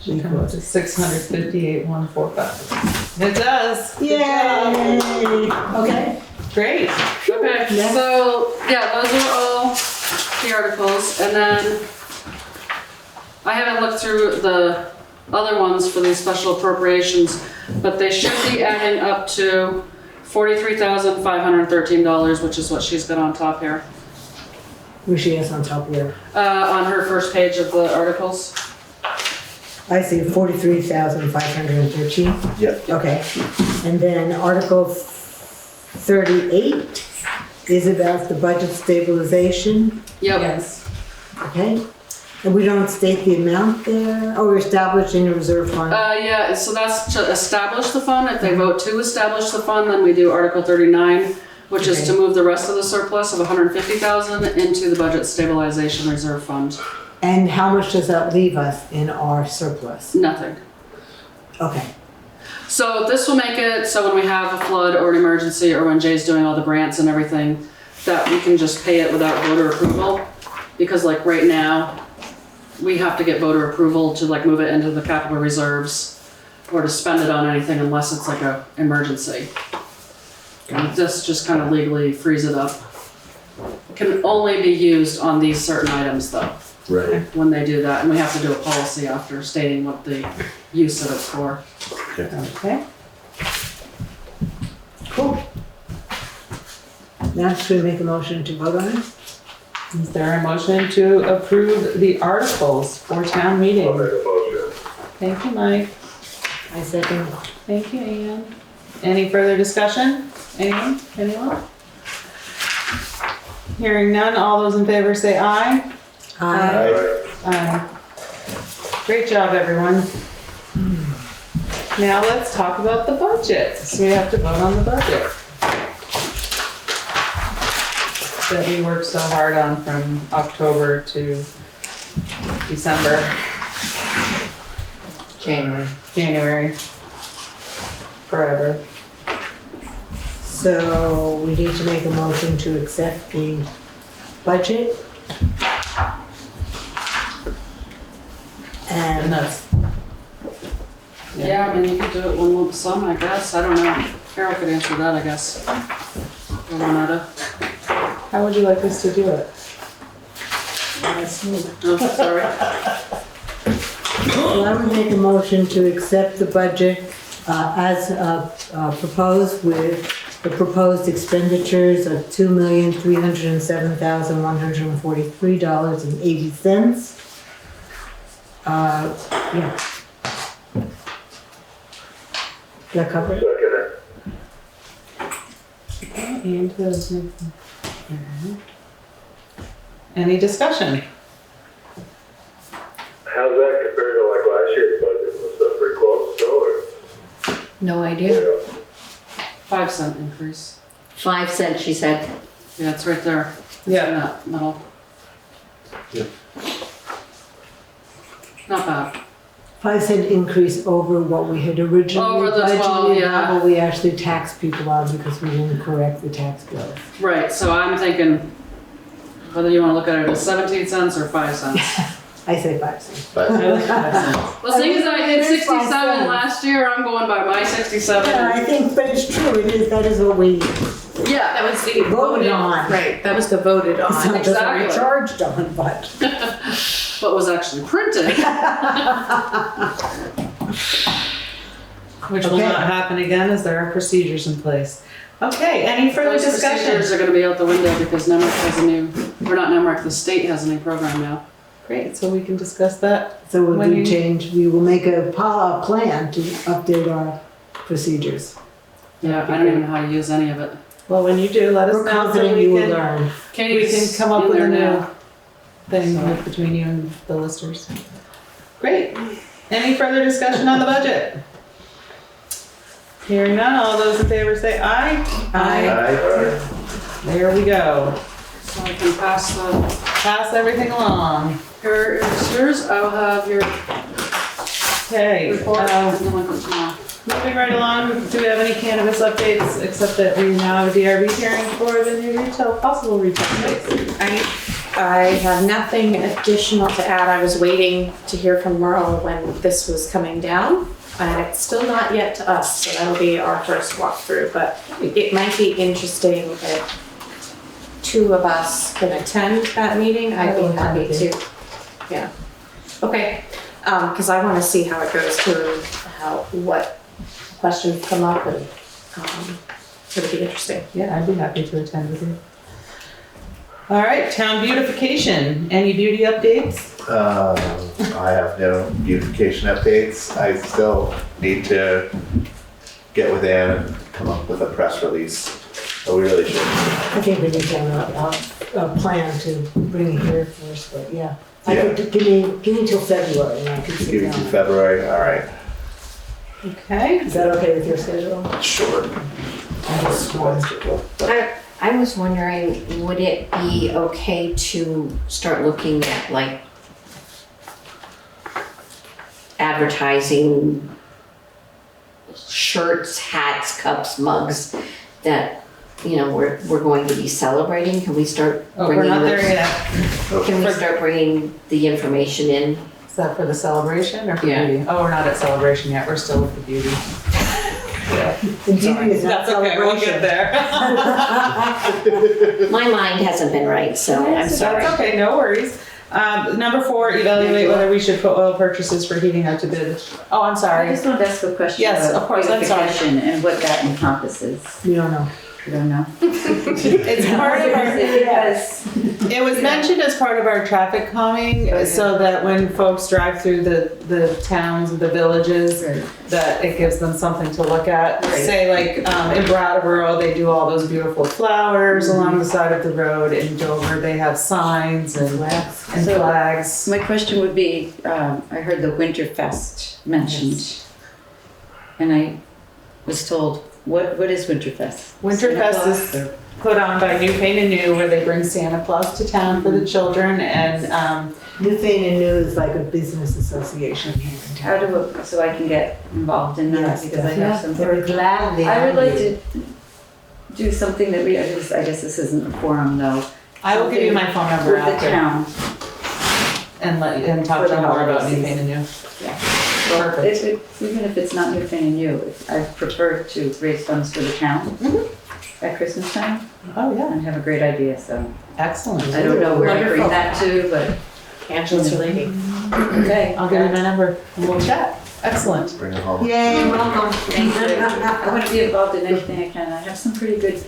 Equals 658,145. It does. Good Yay! job. Okay. Great. Okay, so, yeah, those are all the articles, and then I haven't looked through the other ones for these special appropriations, but they should be adding up to $43,513, which is what she's got on top here. Where she is on top of there. On her first page of the articles. I see 43,513. Yep. Okay. And then Article 38 is about the budget stabilization. Yep. Yes. Okay. And we don't state the amount there. Oh, we're establishing a reserve fund. Yeah, so that's to establish the fund. If they vote to establish the fund, then we do Article 39, which is to move the rest of the surplus of 150,000 into the budget stabilization reserve fund. And how much does that leave us in our surplus? Nothing. Okay. So this will make it so when we have a flood or an emergency, or when Jay's doing all the grants and everything, that we can just pay it without voter approval. Because like right now, we have to get voter approval to like move it into the capital reserves or to spend it on anything unless it's like a emergency. And this just kind of legally frees it up. It can only be used on these certain items though. Right. When they do that, and we have to do a policy after stating what the use of it's for. Okay. Cool. Now should we make a motion to vote on it? Is there a motion to approve the articles for town meeting? I'll make a motion. Thank you, Mike. I second. Thank you, Ann. Any further discussion? Anyone? Anyone? Hearing none, all those in favor say aye. Aye. Aye. Great job, everyone. Now let's talk about the budget. So we have to vote on the budget that we worked so hard on from October to December. January. Forever. So we need to make a motion to accept the budget. And that's, Yeah, I mean, you could do it one lump sum, I guess. I don't know. Carol could answer that, I guess. how would you like us to do it? Oh, sorry. Well, I would make a motion to accept the budget as proposed with the proposed expenditures of $2,307,143.80. Yeah. That cover it? And any discussion? How's that compared to like last year's budget? Was that pretty close still, or? No idea. 5 cent increase. 5 cents, she said. Yeah, it's right there. Yeah. In that middle. Yep. Not bad. 5-cent increase over what we had originally Over the 12, budgeted, yeah. not what we actually taxed people on because we didn't correct the tax bill. Right, so I'm thinking whether you want to look at it as 17 cents or 5 cents. I say 5 cents. Well, seeing as I did 67 cents. last year, I'm going by my 67. Yeah, I think, but it's true, that is what we Yeah, That was the voted on. Right, that was the voted It's on. not just what we exactly. charged on, but. what was actually printed. Which will Okay. not happen again as there are procedures in place. Okay, any further Those discussion? procedures are going to be out the window because NEMRIC has a new, or not NEMRIC, the state has a new program now. Great, so we can discuss that. So when When we you- change, we will make a plan to update our procedures. Yeah, I don't even know how to use any of it. Well, when you do, let us We're know so confident we you will can, learn. we Katie's can come up in with there a new now. thing between you and the listers. Great. Any further discussion on the budget? Hearing none, all those in favor say aye. Aye. There we go. So I can pass everything along. Here is yours. I'll have your Okay. report and delinquent tomorrow. Moving right along, do we have any cannabis updates except that we now have a DRB hearing for the new possible retail space? I have nothing additional to add. I was waiting to hear from Merle when this was coming down. And it's still not yet to us, so that'll be our first walkthrough, but it might be interesting if 2 of us can attend that meeting. I'd be happy to. Yeah. Okay. Because I want to see how it goes too, what questions come up, and it'll be interesting. Yeah, I'd be happy to attend with you. All right, town beautification. Any beauty updates? I have no beautification updates. I still need to get with Ann and come up with a press release. But we really should. I think we need to have a plan to bring it here first, but yeah. I could, give me till February and I could sit Give you down. to February, all right. Okay. Is that okay with your schedule? Sure. I was wondering, would it be okay to start looking at like advertising shirts, hats, cups, mugs that, you know, we're going to be celebrating? Can we start bringing we're not there those- yet. Can we start bringing the information in? Is that for the celebration or for Yeah. beauty? Oh, we're not at celebration yet. We're still with the beauty. The beauty is not That's okay, we'll get there. My mind hasn't been right, so I'm sorry. That's okay, no worries. Number 4, evaluate whether we should put oil purchases for heating out to bid. Oh, I'm sorry. I just wanted to ask a question Yes, about of course, I'm sorry. beautification and what that encompasses. You don't know. You don't know? It's part of our, it was mentioned as part of our traffic calming, so that when folks drive through the towns, the villages, that it gives them something to look at. Say like in Brattleboro, they do all those beautiful flowers along the side of the road. In Dover, they have signs and flags. My question would be, I heard the Winterfest mentioned. And I was told, what is Winterfest? Winterfest is put on by Newfane and New, where they bring Santa Claus to town for the children, and Newfane and New is like a business association here in town. So I can get involved in that? Yes, Because I have some. they're gladly. I would like to do something that I guess this isn't a forum though. I will give you my phone number With the after. town. And talk to you more about Newfane and New. Yeah. Well, Perfect. even if it's not Newfane and New, I prefer to raise funds for the town at Christmas time. Oh, yeah. And have a great idea, so. Excellent. I don't know where I bring Wonderful. that to, but. Angela's lady. Okay, I'll give you my number and we'll chat. Excellent. Bring it home. Yay, welcome. Thank you. I want to be involved in anything I can. I have some pretty good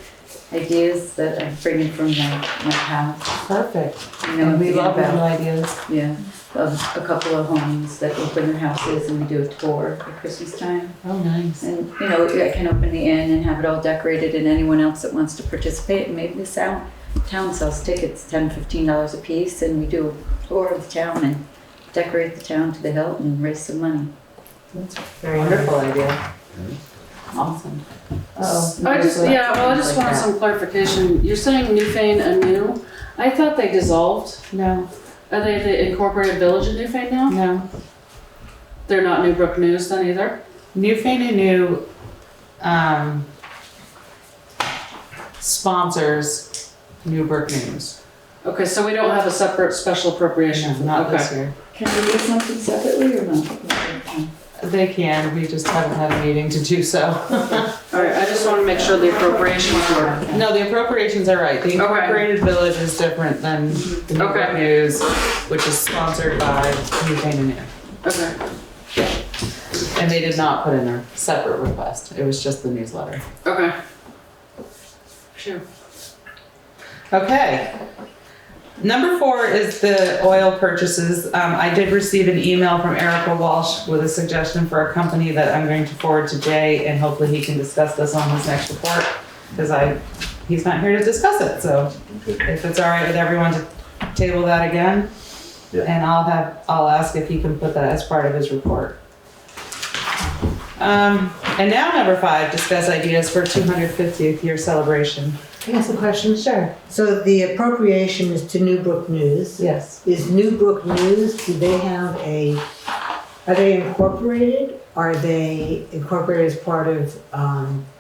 ideas that I'm bringing from my house. Perfect. You know, And we thinking love new about- ideas. Yeah, of a couple of homes that open their houses and we do a tour at Christmas time. Oh, nice. And, you know, I can open the inn and have it all decorated and anyone else that wants to participate, and maybe the town sells tickets, $10, $15 a piece, and we do a tour of the town and decorate the town to the hilt and raise some money. That's a very wonderful idea. Awesome. I just wanted some clarification. You're saying Newfane and New? I thought they dissolved. No. Are they the incorporated village of Newfane now? No. They're not Newbrook News then either? Newfane and New sponsors Newburgh News. Okay, so we don't have a separate special appropriation? No, not Okay. this year. Can we do something separately or not? They can, we just haven't had a meeting to do so. All right, I just want to make sure the appropriations were. No, the appropriations are right. The incorporated village is different than the Newburgh News, which is sponsored by Newfane and New. Okay. And they did not put in a separate request. It was just the newsletter. Okay. Sure. Okay. Number 4 is the oil purchases. I did receive an email from Erica Walsh with a suggestion for a company that I'm going to forward to Jay, and hopefully he can discuss this on his next report, because he's not here to discuss it. So if it's all right with everyone to table that again, and I'll ask if he can put that as part of his report. And now number 5, discuss ideas for 250th year celebration. Can I ask a question? Sure. So the appropriation is to Newbrook News. Yes. Is Newbrook News, are they incorporated Are they incorporated as part of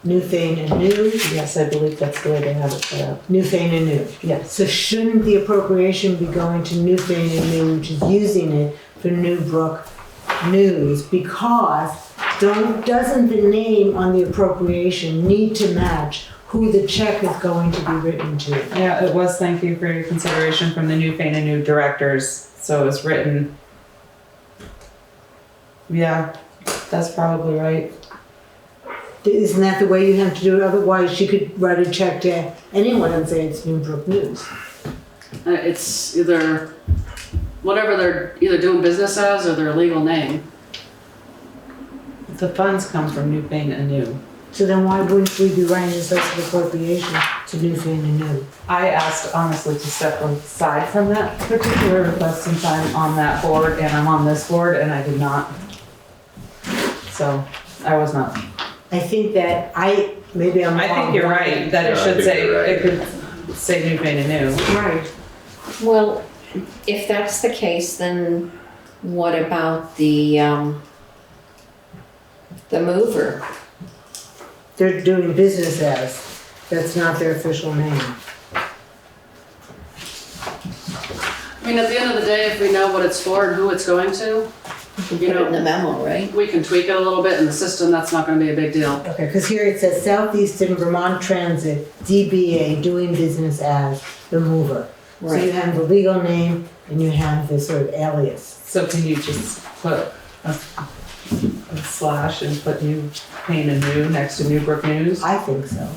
Newfane and New? Yes, I believe that's the way they have it set up. Newfane and New. Yes. So shouldn't the appropriation be going to Newfane and New, which is using it for Newbrook News? Because doesn't the name on the appropriation need to match who the check is going to be written to? Yeah, it was, thank you for your consideration from the Newfane and New directors. So it was written. Yeah, that's probably right. Isn't that the way you have to do it? Otherwise, you could write a check to anyone and say it's Newbrook News. It's either whatever they're either doing business as or their legal name. The funds come from Newfane and New. So then why wouldn't we be writing this list of appropriation to Newfane and New? I asked honestly to step aside from that particular request sometime on that board, and I'm on this board, and I did not. So I was not. I think that maybe I'm wrong. I think you're right, that it should say, it could say Newfane and New. Right. Well, if that's the case, then what about the mover? They're doing business as. That's not their official name. I mean, at the end of the day, if we know what it's for and who it's going to, you know, in the memo, right? We can tweak it a little bit in the system. That's not going to be a big deal. Okay, because here it says Southeastern Vermont Transit, DBA, doing business as the mover. So you have the legal name and you have the sort of alias. So can you just put a slash and put Newfane and New next to Newbrook News? I think so.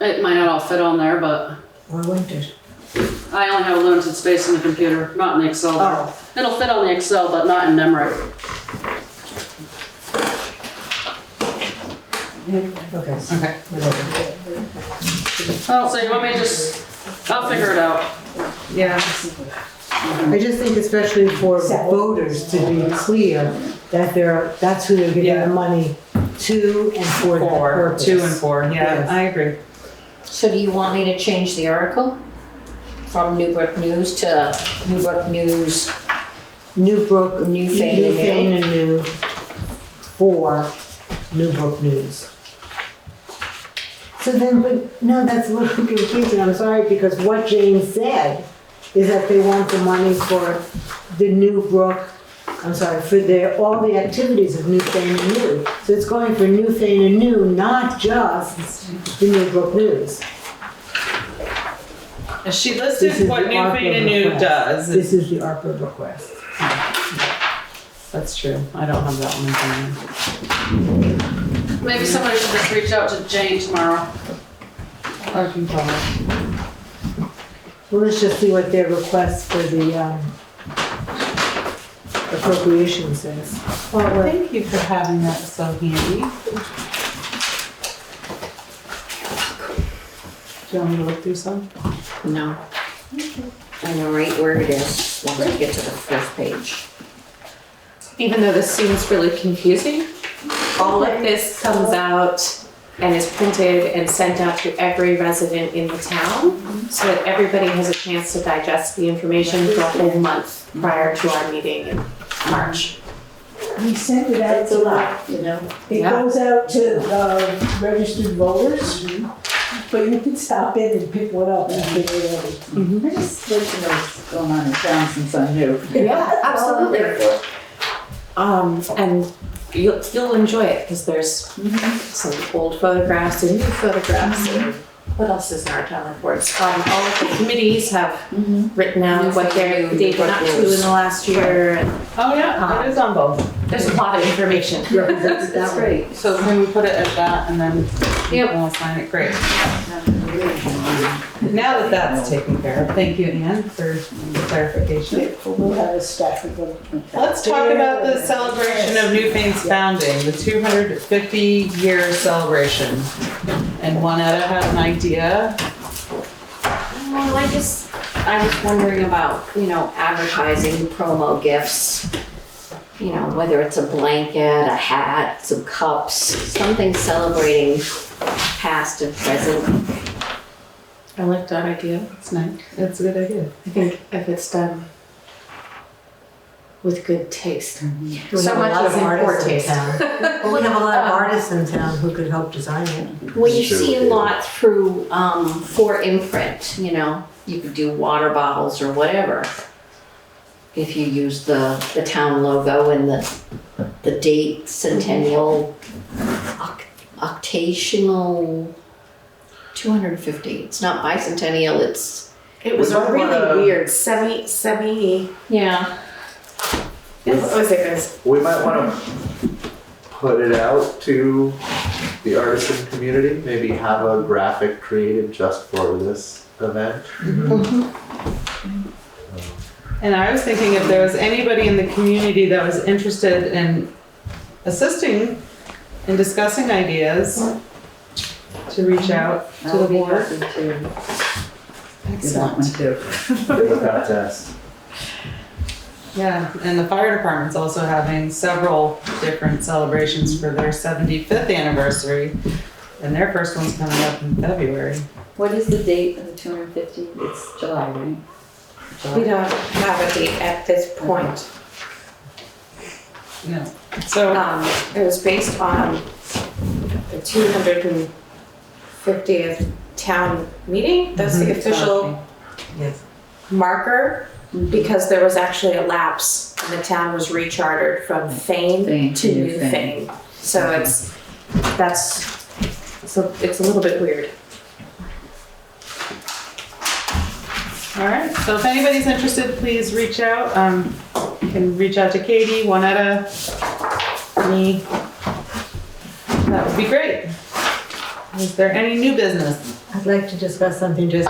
It might not all fit on there, but Or wouldn't it? I only have a limited space in the computer, not in the Excel. Oh. It'll fit on the Excel, but not in Nemrick. Okay. Okay. Oh, so you want me to just, I'll figure it out. Yeah. I just think especially for voters to be clear that that's who they're giving the money to and for that purpose. 2 and 4, yeah, Yes. I agree. So do you want me to change the article from Newbrook News to Newbrook News? Newbrook, Newfane and New for Newbrook News. So then, but no, that's a little confusing, I'm sorry, because what Jane said is that they want the money for the Newbrook, for all the activities of Newfane and New. So it's going for Newfane and New, not just the Newbrook News. She listed what Newfane and New does. This is the ARPA request. That's true. I don't have that one in front of me. Maybe somebody should just reach out to Jane tomorrow. Or you can call her. Well, let's just see what their request for the appropriation says. Well, thank you for having that so handy. Do you want me to look through some? No. I know right where it is once we get to the first page. Even though this seems really confusing, all of this comes out and is printed and sent out to every resident in the town so that everybody has a chance to digest the information for a whole month prior to our meeting in March. We send it out to, you know, it goes out to registered voters, but you can stop in and pick one up after they're ready. I just like to know what's going on in town since I'm new. Yeah, absolutely. And you'll enjoy it because there's some old photographs and new photographs. And what else is in our town reports? All of the committees have written out what they've been up to in the last year. And, oh yeah, it is on both. There's a lot of information. That's great. So can we put it at that and then we'll sign it? Great. Now that that's taken care of, thank you, Anne, for the clarification. We'll have a stack of them. Let's talk about the celebration of Newfane's founding, the 250-year celebration. And Juanetta had an idea. Well, I was wondering about, advertising, promo gifts. Whether it's a blanket, a hat, some cups, something celebrating past and present. I like that idea. It's nice. That's a good idea. I think if it's done with good taste. We So have a much lot of poor artists in taste. town. Well, we have a lot of artists in town who could help design it. Well, you see a lot through, for imprint, you know, you could do water bottles or whatever. If you use the town logo and the date, centennial, octational, 250. It's not bicentennial, it's. It was We might really wanna- weird, semi. Yeah. What was it, guys? We might want to put it out to the artisan community, maybe have a graphic created just for this event. And I was thinking if there was anybody in the community that was interested in assisting in discussing ideas, to reach out to the board. Excellent. Give a contest. Yeah, and the fire department's also having several different celebrations for their 75th anniversary. And their first one's coming up in February. What is the date of the 250? It's July, right? We don't have a date at this point. No. So it was based on the 250th town meeting. That's the official marker, because there was actually a lapse and the town was rechartered from Fane to Newfane. So it's a little bit weird. All right, so if anybody's interested, please reach out. You can reach out to Katie, Juanetta, me. That would be great. Is there any new business? I'd like to discuss something just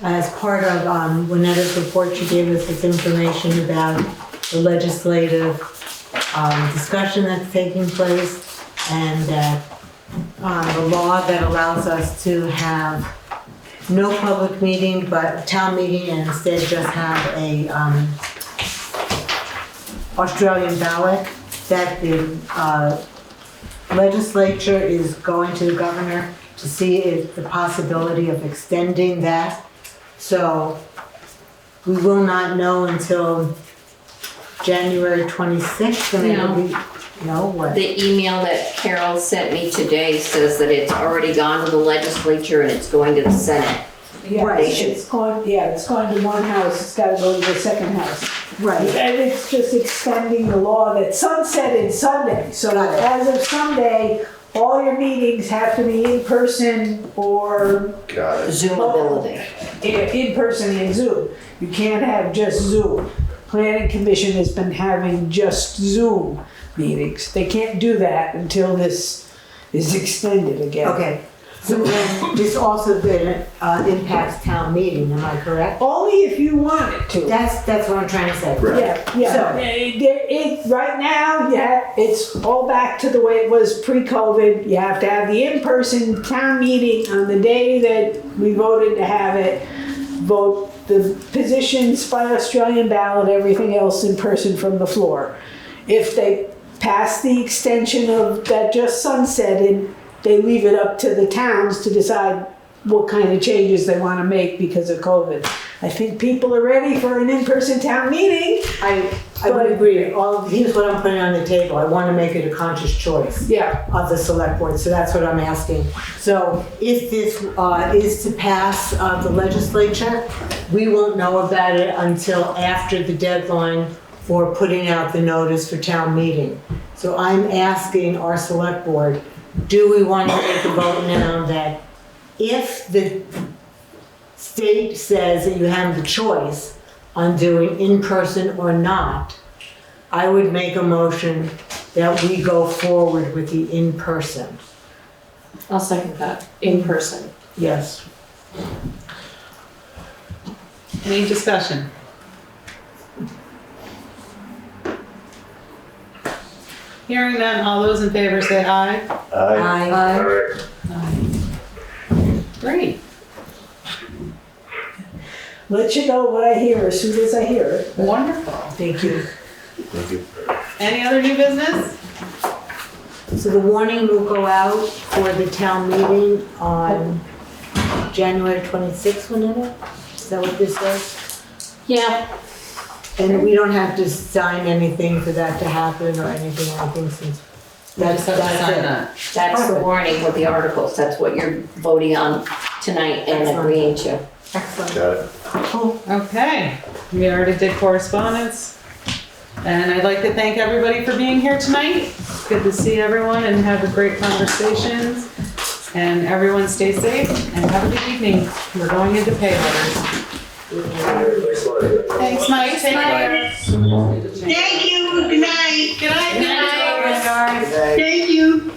as part of Juanetta's report. She gave us this information about the legislative discussion that's taking place, and that the law that allows us to have no public meeting but town meeting, and instead just have a Australian ballot, that the legislature is going to the governor to see if the possibility of extending that. So we will not know until January 26th, and it'll be, what? The email that Carol sent me today says that it's already gone to the legislature and it's going to the Senate. Yeah, it's going to one house, it's gotta go to the second house. Right. And it's just extending the law that sunsetted Sunday. So as of Sunday, all your meetings have to be in person or Zoomability. in person and Zoom. You can't have just Zoom. Planning Commission has been having just Zoom meetings. They can't do that until this is extended again. Okay. So then this also then impacts town meeting, am I correct? Only if you want it to. That's what I'm trying to say. Yeah. So, Right now, it's all back to the way it was pre-COVID. You have to have the in-person town meeting on the day that we voted to have it. Vote the positions by Australian ballot, everything else in person from the floor. If they pass the extension of that just sunsetted, they leave it up to the towns to decide what kind of changes they want to make because of COVID. I think people are ready for an in-person town meeting. I would agree. Here's what I'm putting on the table. I want to make it a conscious choice of the select board. So that's what I'm asking. So if this is to pass the legislature, we won't know about it until after the deadline for putting out the notice for town meeting. So I'm asking our select board, do we want to make a vote now that if the state says that you have the choice on doing in-person or not, I would make a motion that we go forward with the in-person. I'll second that. In person. Yes. Any discussion? Hearing none, all those in favor say aye. Aye. Great. Let you know what I hear as soon as I hear it. Wonderful. Thank you. Thank you. Any other new business? So the warning will go out for the town meeting on January 26th, whenever? Is that what this says? Yeah. And we don't have to sign anything for that to happen or anything, I think, since that's Sign it. that. That's the warning with the articles. That's what you're voting on tonight and agreeing to. Excellent. Got it. Cool. Okay, we already did correspondence. And I'd like to thank everybody for being here tonight. Good to see everyone and have a great conversations. And everyone stay safe and have a good evening. We're going into pay orders. Thanks, Mike. Take care. Thank you, good night. Good night. Thank you.